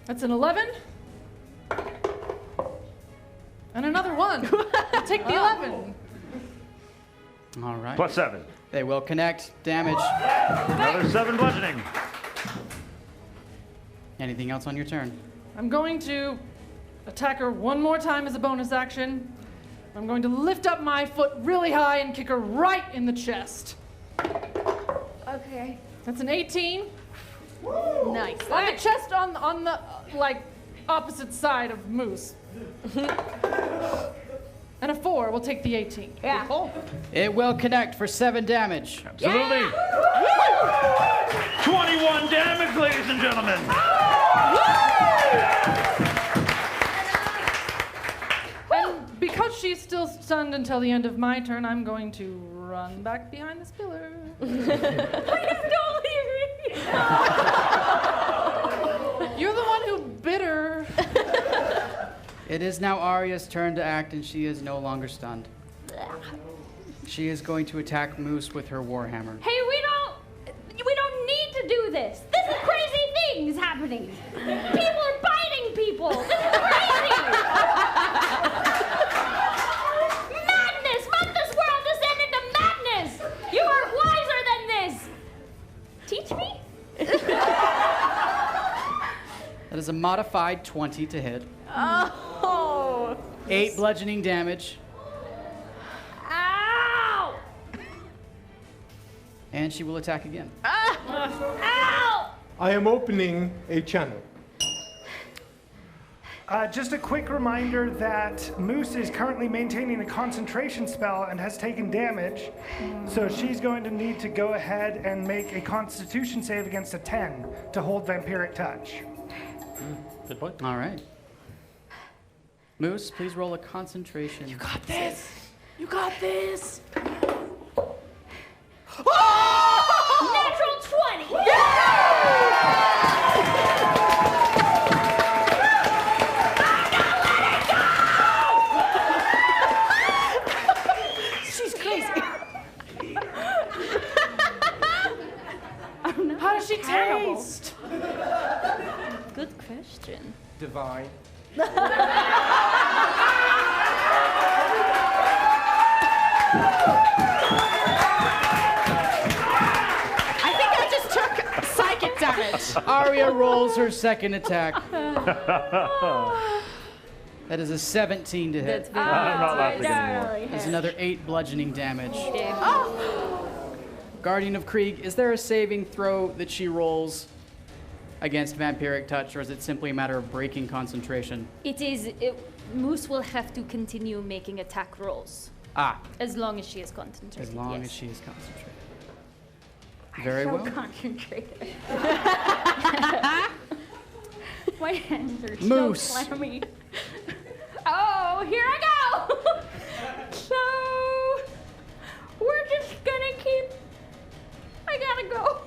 That's an 11. And another 1. I'll take the 11. All right. Plus 7. They will connect. Damage. Another 7 bludgeoning. Anything else on your turn? I'm going to attack her one more time as a bonus action. I'm going to lift up my foot really high and kick her right in the chest. Okay. That's an 18. Nice. On the chest on the like opposite side of Moose. And a 4. We'll take the 18. Yeah. It will connect for 7 damage. Absolutely. 21 damage, ladies and gentlemen. And because she's still stunned until the end of my turn, I'm going to run back behind this pillar. Please don't leave me. You're the one who bit her. It is now Aria's turn to act, and she is no longer stunned. She is going to attack Moose with her warhammer. Hey, we don't need to do this. This is crazy things happening. People are biting people. This is crazy. Madness! This world descend into madness. You are wiser than this. Teach me? That is a modified 20 to hit. Oh. 8 bludgeoning damage. Ow! And she will attack again. Ow! I am opening a channel. Just a quick reminder that Moose is currently maintaining a concentration spell and has taken damage. So she's going to need to go ahead and make a constitution save against a 10 to hold vampiric touch. Good point. All right. Moose, please roll a concentration. You got this. You got this. Natural 20! She's crazy. How does she taste? Good question. Divine. I think I just took psychic damage. Aria rolls her second attack. That is a 17 to hit. I'm not laughing anymore. There's another 8 bludgeoning damage. Oh. Guardian of Krieg, is there a saving throw that she rolls against vampiric touch, or is it simply a matter of breaking concentration? It is. Moose will have to continue making attack rolls. As long as she is concentrated. As long yes. as she is concentrated. Very I'm well. so concentrated. My hands are Moose. so clammy. Oh, here I go. So we're just gonna keep. I gotta go.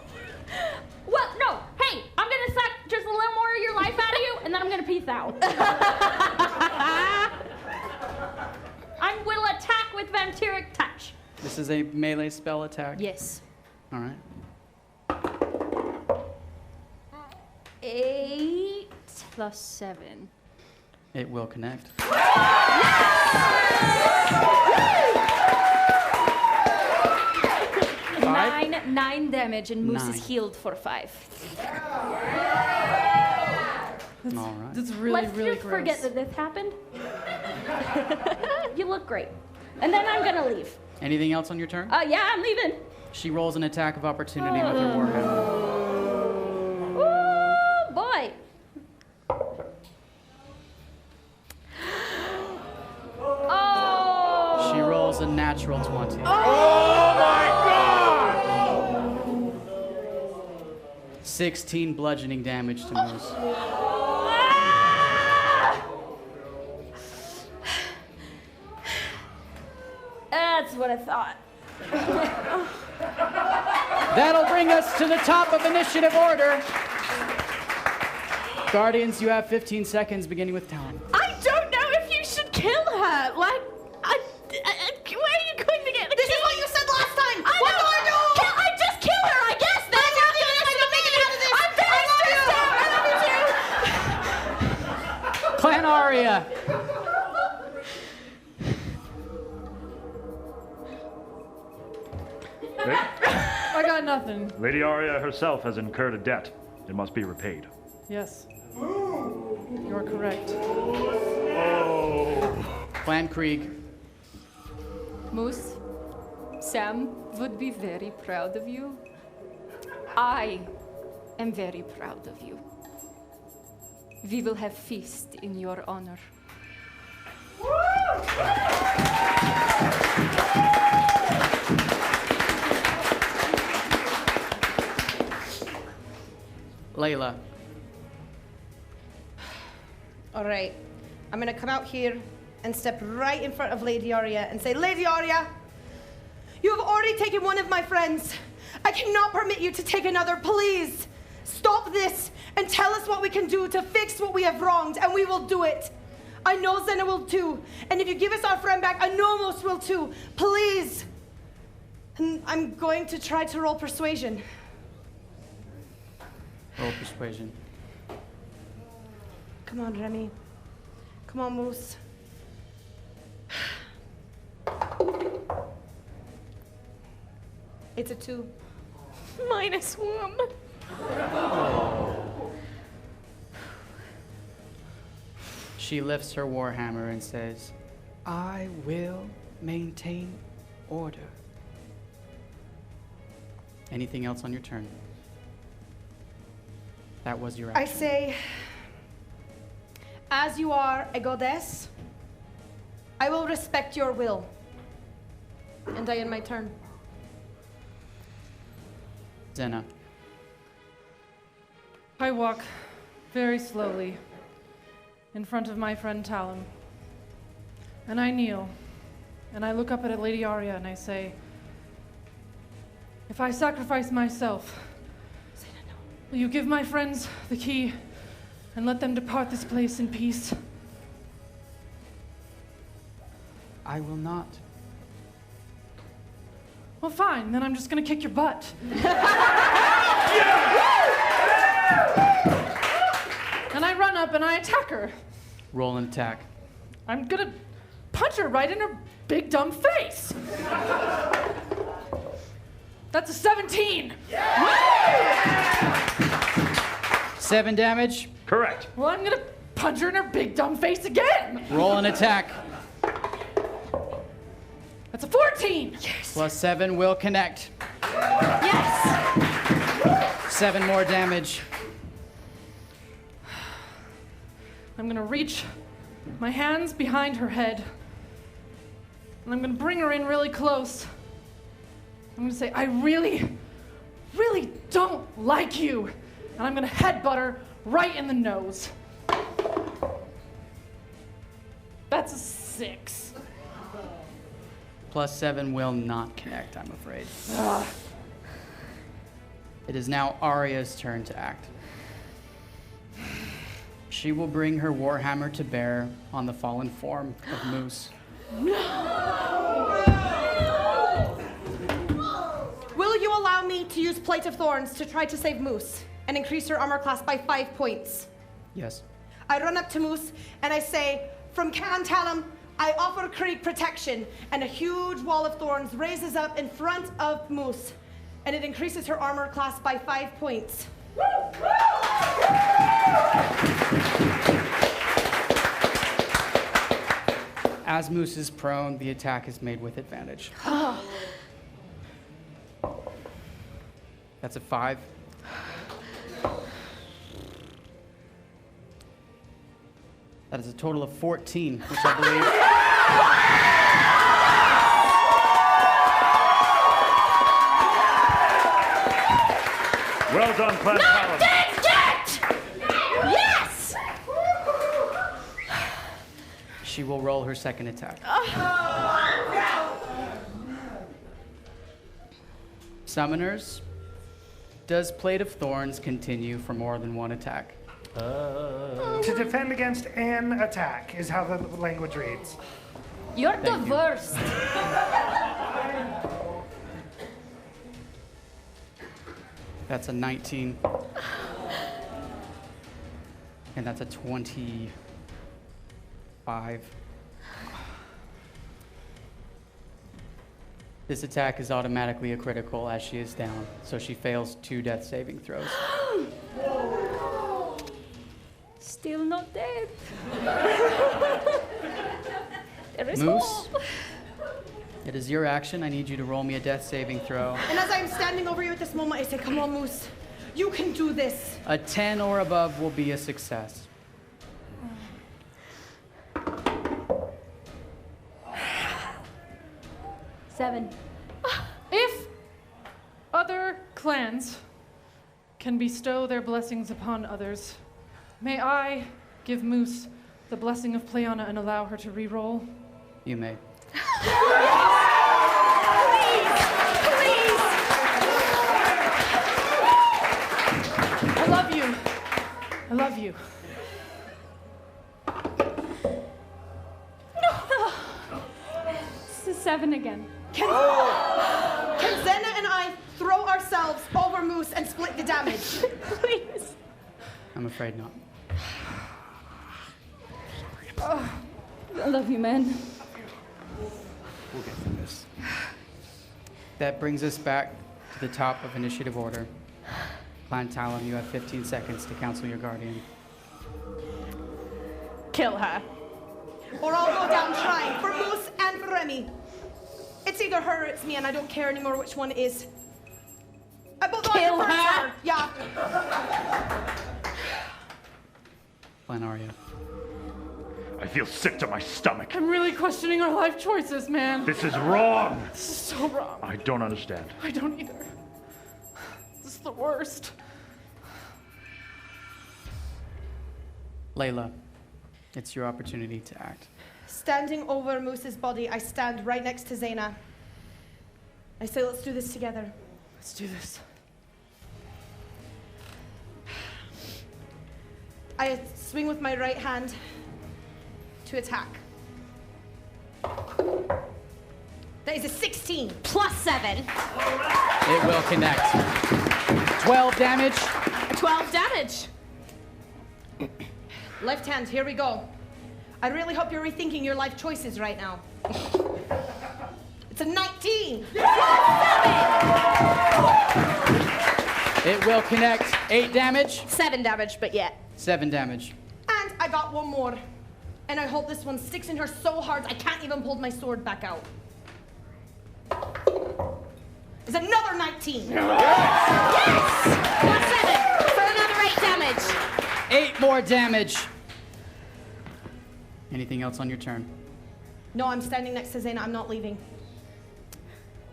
Well, no. Hey, I'm gonna suck just a little more of your life out of you, and then I'm gonna peace out. I will attack with vampiric touch. This is a melee spell attack? Yes. All right. 8 plus 7. It will connect. 9 damage, and Moose 9. is healed for 5. All right. That's really, Let's really just gross. forget that this happened. You look great. And then I'm gonna leave. Anything else on your turn? Yeah, I'm leaving. She rolls an attack of opportunity with her warhammer. Oh, boy. Oh. She rolls a natural 20. Oh my God! 16 bludgeoning damage to Moose. That's what I thought. That'll bring us to the top of initiative order. Guardians, you have 15 seconds, beginning with Talon. I don't know if you should kill her. Like, where are you going to get the This key? is what you said last time. I What know. do I do? I just kill her, I guess. Then I'm not gonna let you make it out of this. I'm very stressed out. I love you too. Clan Aria. I got nothing. Lady Aria herself has incurred a debt. It must be repaid. Yes. You're correct. Clan Krieg. Moose, Sam would be very proud of you. I am very proud of you. We will have feast in your honor. Layla. All right. I'm going to come out here and step right in front of Lady Aria and say, Lady Aria, you have already taken one of my friends. I cannot permit you to take another. Please stop this and tell us what we can do to fix what we have wronged, and we will do it. I know Zena will too. And if you give us our friend back, I know Most will too. Please. And I'm going to try to roll persuasion. Roll persuasion. Come on, Remy. Come on, Moose. It's a 2. -1. She lifts her warhammer and says, I will maintain order. Anything else on your turn? That was your I action. say, as you are a goddess, I will respect your will. And I end my turn. Zena. I walk very slowly in front of my friend Talon. And I kneel. And I look up at Lady Aria and I say, if I sacrifice myself, will you give my friends the key and let them depart this place in peace? I will not. Well, fine. Then I'm just gonna kick your butt. And I run up and I attack her. Roll an attack. I'm gonna punch her right in her big dumb face. That's a 17. 7 damage. Correct. Well, I'm gonna punch her in her big dumb face again. Roll an attack. That's a 14. Plus 7 will connect. Yes. 7 more damage. I'm gonna reach my hands behind her head. And I'm gonna bring her in really close. I'm gonna say, I really, really don't like you. And I'm gonna headbutt her right in the nose. That's a 6. Plus 7 will not connect, I'm afraid. It is now Aria's turn to act. She will bring her warhammer to bear on the fallen form of Moose. Will you allow me to use Plate of Thorns to try to save Moose and increase her armor class by 5 points? Yes. I run up to Moose and I say, from Cantalum, I offer Krieg protection, and a huge wall of thorns raises up in front of Moose, and it increases her armor class by 5 points. As Moose is prone, the attack is made with advantage. That's a 5. That is a total of 14, which I believe... Well done, Clan Not dead yet! Yes! She will roll her second attack. Summoners, does Plate of Thorns continue for more than one attack? To defend against an attack is how the language reads. You're Thank the you. worst. That's a 19. And that's a 25. This attack is automatically a critical as she is down, so she fails 2 death saving throws. Still not dead. There is Moose, hope. it is your action. I need you to roll me a death saving throw. And as I'm standing over you at this moment, I say, come on, Moose. You can do this. A 10 or above will be a success. Seven. If other clans can bestow their blessings upon others, may I give Moose the blessing of Pleana and allow her to re-roll? You may. I love you. I love you. It's a 7 again. Can Zena and I throw ourselves over Moose and split the damage? Please. I'm afraid not. I love you, man. We'll get through this. That brings us back to the top of initiative order. Clan Talon, you have 15 seconds to counsel your guardian. Kill her. Or I'll go down trying for Moose and for Remy. It's either her or it's me, and I don't care anymore which one it is. Kill her. Yeah. Clan Aria. I feel sick to my stomach. I'm really questioning our life choices, man. This is wrong. This is so wrong. I don't understand. I don't either. This is the worst. Layla, it's your opportunity to act. Standing over Moose's body, I stand right next to Zena. I say, let's do this together. Let's do this. I swing with my right hand to attack. That is a 16. Plus 7. It will connect. 12 damage. 12 damage. Left hand, here we go. I really hope you're rethinking your life choices right now. It's a 19. It will connect. 8 damage. 7 damage, but yeah. 7 damage. And I got one more. And I hope this one sticks in her so hard I can't even pull my sword back out. It's another 19. Yes! Plus 7 for another 8 damage. 8 more damage. Anything else on your turn? No, I'm standing next to Zena. I'm not leaving.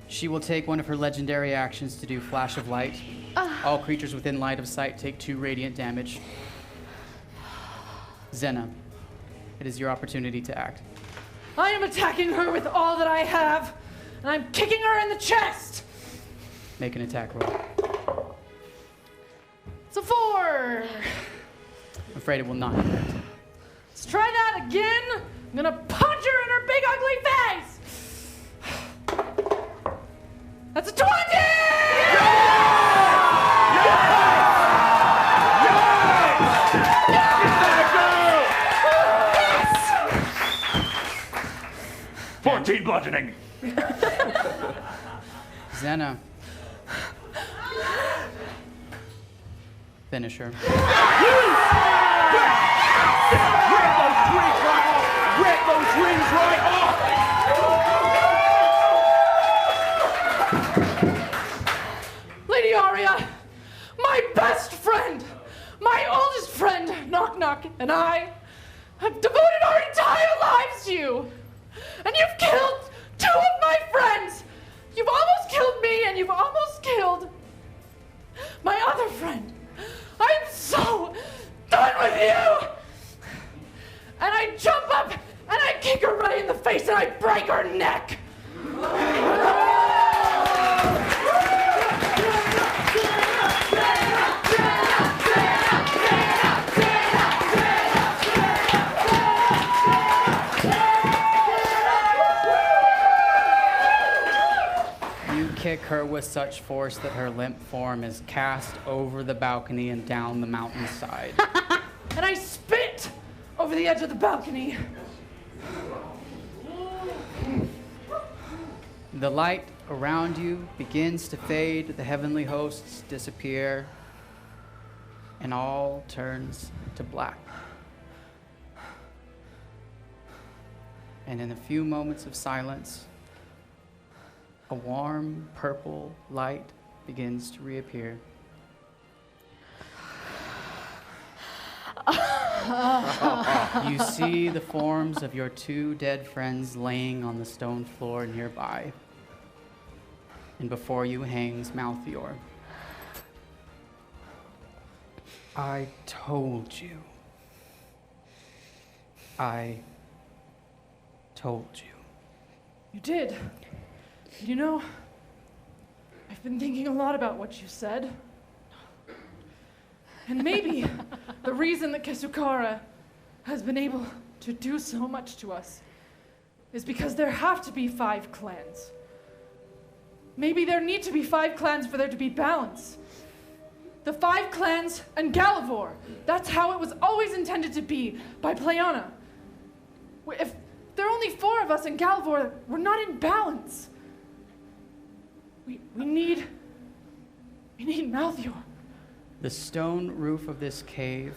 She will take one of her legendary actions to do Flash of Light. All creatures within line of sight take 2 radiant damage. Zena, it is your opportunity to act. I am attacking her with all that I have, and I'm kicking her in the chest. Make an attack roll. It's a 4. I'm afraid it will not hit. Let's try that again. I'm gonna punch her in her big ugly face. That's a 20! Yes! 14 bludgeoning. Zena. Finish her. Rip those wings right off! Lady Aria, my best friend, my oldest friend, Knock Knock, and I have devoted our entire lives to you. And you've killed 2 of my friends. You've almost killed me, and you've almost killed my other friend. I'm so done with you! And I jump up, and I kick her right in the face, and I break her neck. You kick her with such force that her limp form is cast over the balcony and down the mountainside. And I spit over the edge of the balcony. The light around you begins to fade, the heavenly hosts disappear, and all turns to black. And in a few moments of silence, a warm purple light begins to reappear. You see the forms of your 2 dead friends laying on the stone floor nearby. And before you hangs Malthior. I told you. I told you. You did. You know, I've been thinking a lot about what you said. And maybe the reason that Kesukara has been able to do so much to us is because there have to be 5 clans. Maybe there need to be 5 clans for there to be balance. The 5 clans and Galavor. That's how it was always intended to be by Pleana. If there are only 4 of us in Galavor, we're not in balance. We need Malthior. The stone roof of this cave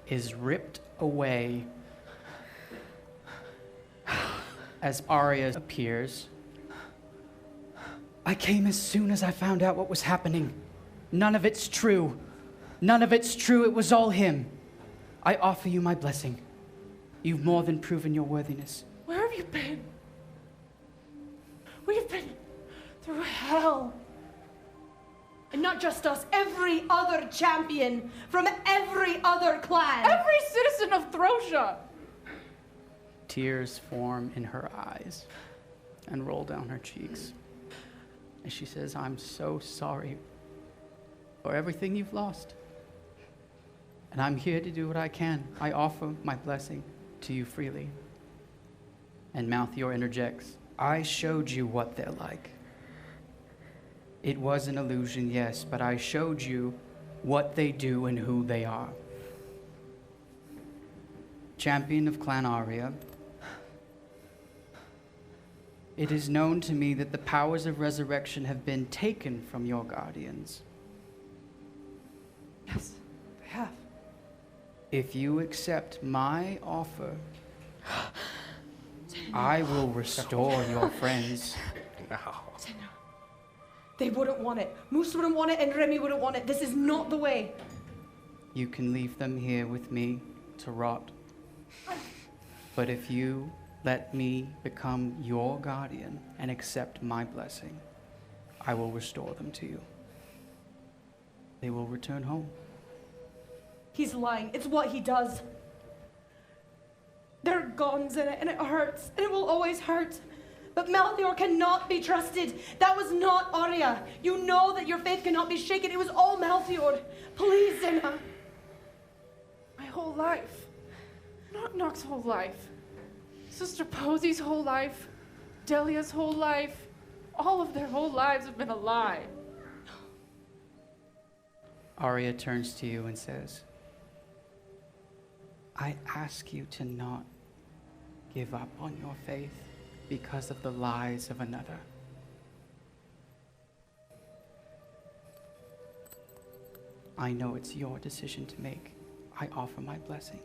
is ripped away as Aria appears. I came as soon as I found out what was happening. None of it's true. None of it's true. It was all him. I offer you my blessing. You've more than proven your worthiness. Where have you been? We've been through hell. And not just us, every other champion from every other clan. Every citizen of Throsha. Tears form in her eyes and roll down her cheeks. And she says, I'm so sorry for everything you've lost. And I'm here to do what I can. I offer my blessing to you freely. And Malthior interjects, I showed you what they're like. It was an illusion, yes, but I showed you what they do and who they are. Champion of Clan Aria, It is known to me that the powers of resurrection have been taken from your guardians. Yes, they have. If you accept my offer, I will restore your friends. They wouldn't want it. Moose wouldn't want it, and Remy wouldn't want it. This is not the way. You can leave them here with me to rot. But if you let me become your guardian and accept my blessing, I will restore them to you. They will return home. He's lying. It's what he does. There are guns in it, and it hurts, and it will always hurt. But Malthior cannot be trusted. That was not Aria. You know that your faith cannot be shaken. It was all Malthior. Please, Zena. My whole life. Not Nox's whole life. Sister Posey's whole life. Delia's whole life. All of their whole lives have been a lie. Aria turns to you and says, I ask you to not give up on your faith because of the lies of another. I know it's your decision to make. I offer my blessing.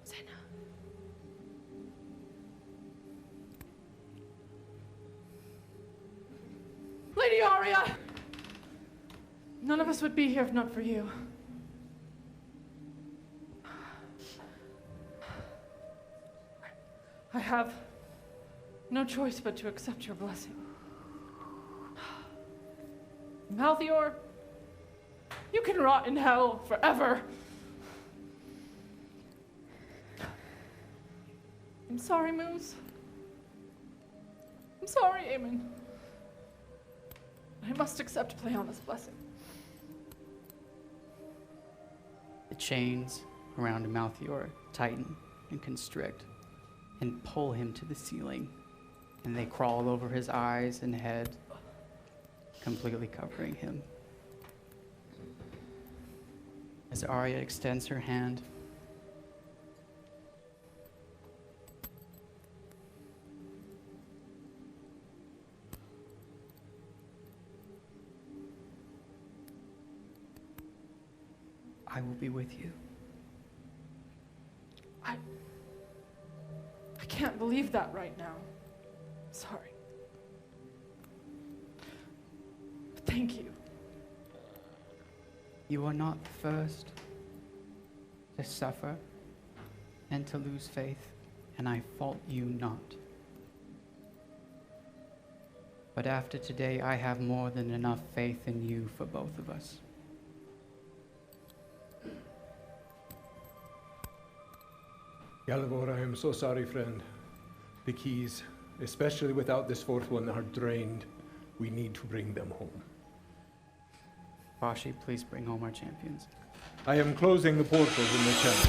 Zena. Lady Aria! None of us would be here if not for you. I have no choice but to accept your blessing. Malthior, you can rot in hell forever. I'm sorry, Moose. I'm sorry, Eamon. I must accept Pleana's blessing. The chains around Malthior tighten and constrict and pull him to the ceiling, and they crawl over his eyes and head, completely covering him. As Aria extends her hand, I will be with you. I can't believe that right now. Sorry. But thank you. You are not the first to suffer and to lose faith, and I fault you not. But after today, I have more than enough faith in you for both of us. Yalvor, I am so sorry, friend. The keys, especially without this fourth one, are drained. We need to bring them home. Bashi, please bring home our champions. I am closing the portals in the channels.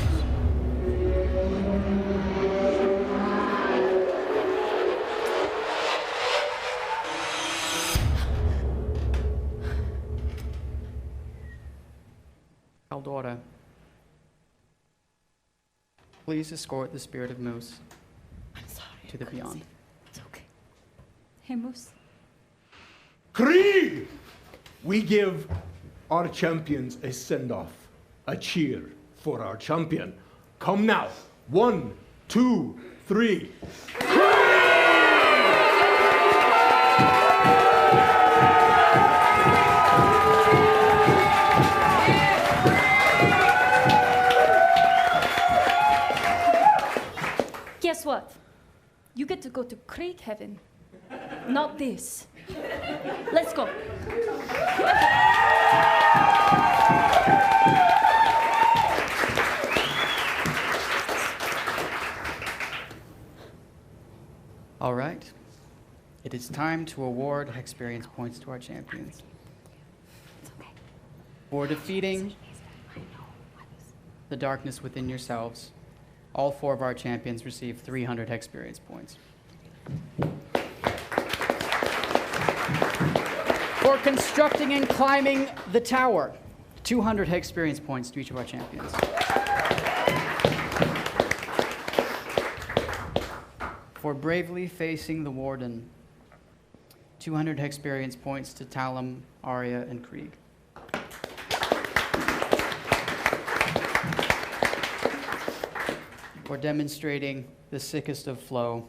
Eldora, please escort the spirit of Moose to the beyond. It's okay. Hey, Moose. Krieg! We give our champions a send-off, a cheer for our champion. Come now. 1, 2, 3. Guess what? You get to go to Krieg Heaven. Not this. Let's go. All right. It is time to award experience points to our champions. For defeating the darkness within yourselves, all 4 of our champions receive 300 experience points. For constructing and climbing the tower, 200 experience points to each of our champions. For bravely facing the Warden, 200 experience points to Talum, Aria, and Krieg. For demonstrating the sickest of flow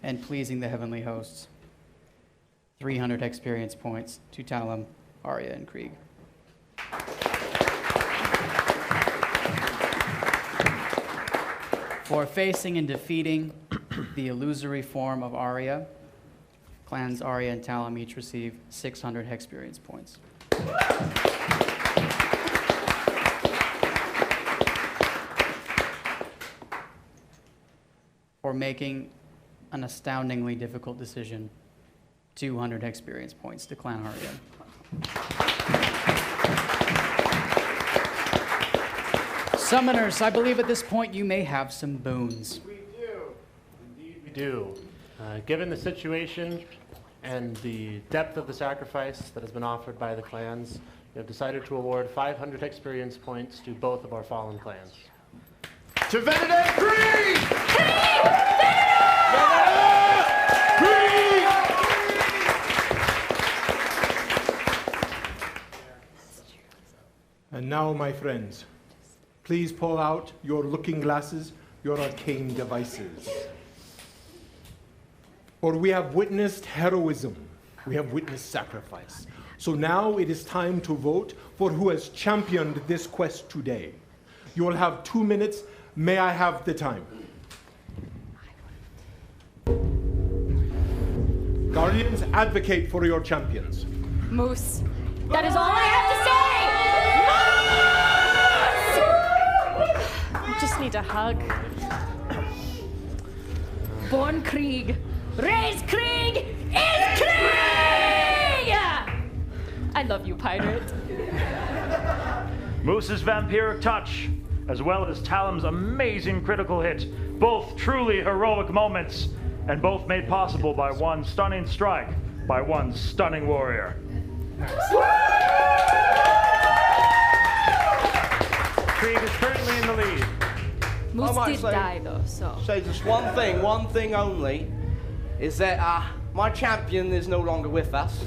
and pleasing the heavenly hosts, 300 experience points to Talum, Aria, and Krieg. For facing and defeating the illusory form of Aria, clans Aria and Talum each receive 600 experience points. For making an astoundingly difficult decision, 200 experience points to clan Aria. Summoners, I believe at this point you may have some boons. We do. Indeed we do. Given the situation and the depth of the sacrifice that has been offered by the clans, we have decided to award 500 experience points to both of our fallen clans. To Venedette Krieg! And now, my friends, please pull out your looking glasses, your arcane devices. For we have witnessed heroism, we have witnessed sacrifice. So now it is time to vote for who has championed this quest today. You will have 2 minutes. May I have the time? Guardians, advocate for your champions. Moose. That is all I have to say! Moose! I just need a hug. Born Krieg, raised Krieg, is Krieg! I love you, pirate. Moose's vampiric touch, as well as Talum's amazing critical hit, both truly heroic moments, and both made possible by one stunning strike by one stunning warrior. Krieg is currently in the lead. Moose did die though, so. Say just one thing only, is that my champion is no longer with us,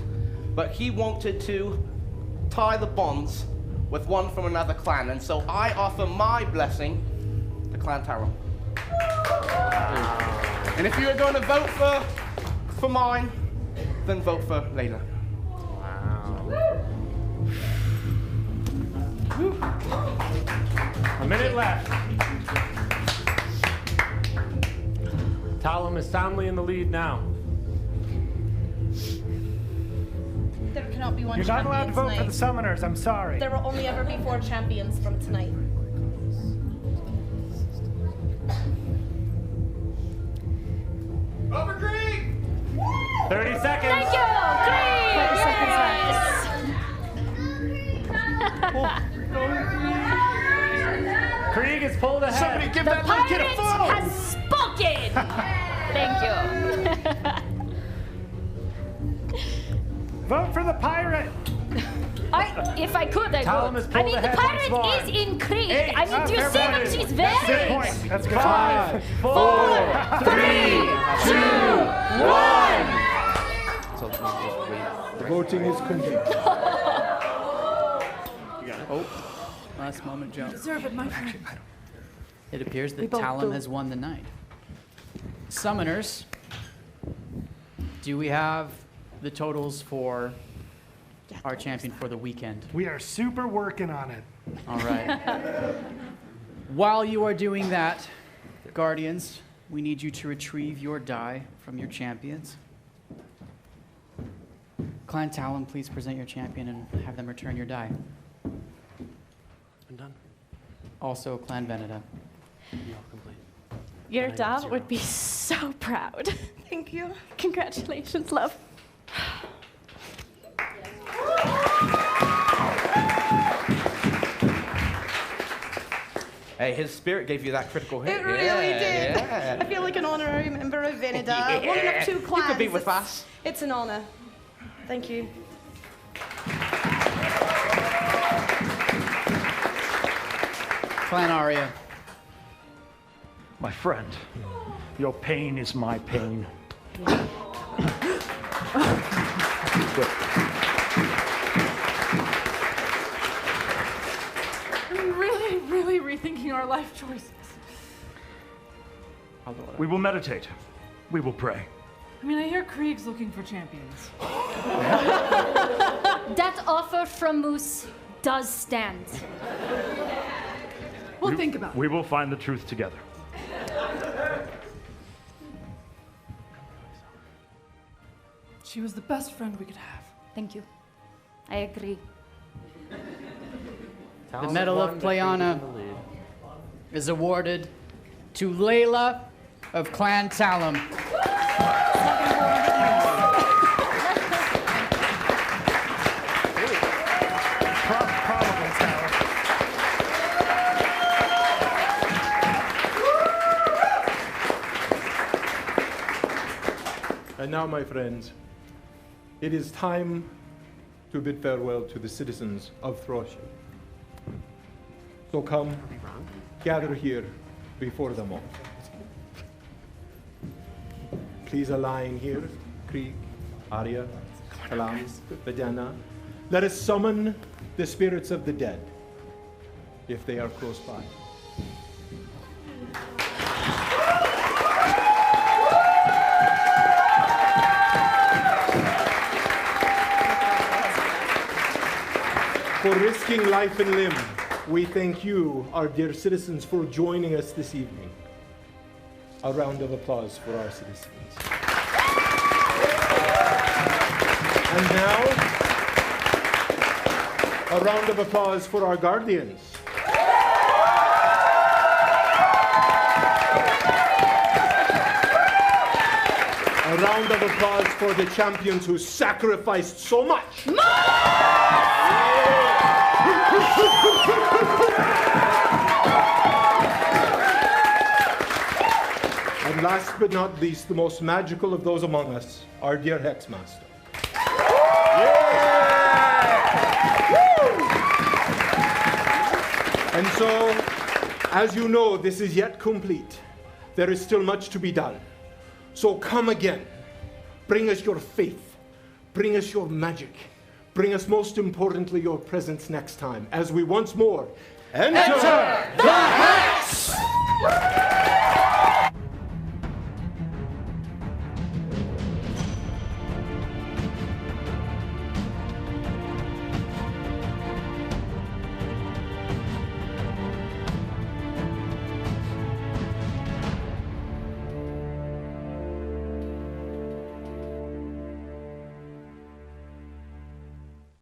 but he wanted to tie the bonds with one from another clan, and so I offer my blessing to Clan Tyrell. And if you're going to vote for mine, then vote for Layla. A minute left. Talum is soundly in the lead now. There cannot be one You're not champion allowed to vote for the summoners, I'm sorry. There will only ever be 4 champions from tonight. Over Krieg! 30 seconds. Thank you, Krieg! 30 seconds Krieg is pulled ahead. Somebody give that little kid a phone! Has spoken! Thank you. Vote for the pirate! If I could, I Talum would. is I pulled mean, the ahead pirate once more. is in Krieg. 8. I mean, do you see that she's very... Good point. That's a good 5, 4, 3, 2, 1. The voting is complete. Oh, last moment jump. Deserve it, my friend. It appears We that both Talum do. has won the night. Summoners, do we have the totals for our champion for the weekend? We are super working on it. All right. While you are doing that, Guardians, we need you to retrieve your die from your champions. Clan Talum, please present your champion and have them return your die. It's been done. Also, Clan Veneda. Your I got dad 0. would be so proud. Thank you. Congratulations, love. Hey, his spirit gave you that critical hit. It really did. I feel like an honorary member of Veneda. One of 2 clans. You could be with us. It's an honor. Thank you. Clan Aria. My friend, Your pain is my pain. I'm really rethinking our life choices. We will meditate. We will pray. I mean, I hear Krieg's looking for champions. That offer from Moose does stand. We'll think about it. We will find the truth together. She was the best friend we could have. Thank you. I agree. The Medal of Pleana is awarded to Layla of Clan Talum. And now, my friends, it is time to bid farewell to the citizens of Throshia. So come, gather here before them all. Please align here, Krieg, Aria, Kalam, Pleana. Let us summon the spirits of the dead, if they are close by. For risking life and limb, we thank you, our dear citizens, for joining us this evening. A round of applause for our citizens. And now, a round of applause for our guardians. A round of applause for the champions who sacrificed so much. And last but not least, the most magical of those among us, our dear Hexmaster. And so, as you know, this is yet complete. There is still much to be done. So come again. Bring us your faith. Bring us your magic. Bring us, most importantly, your presence next time, as we once more enter the Hex!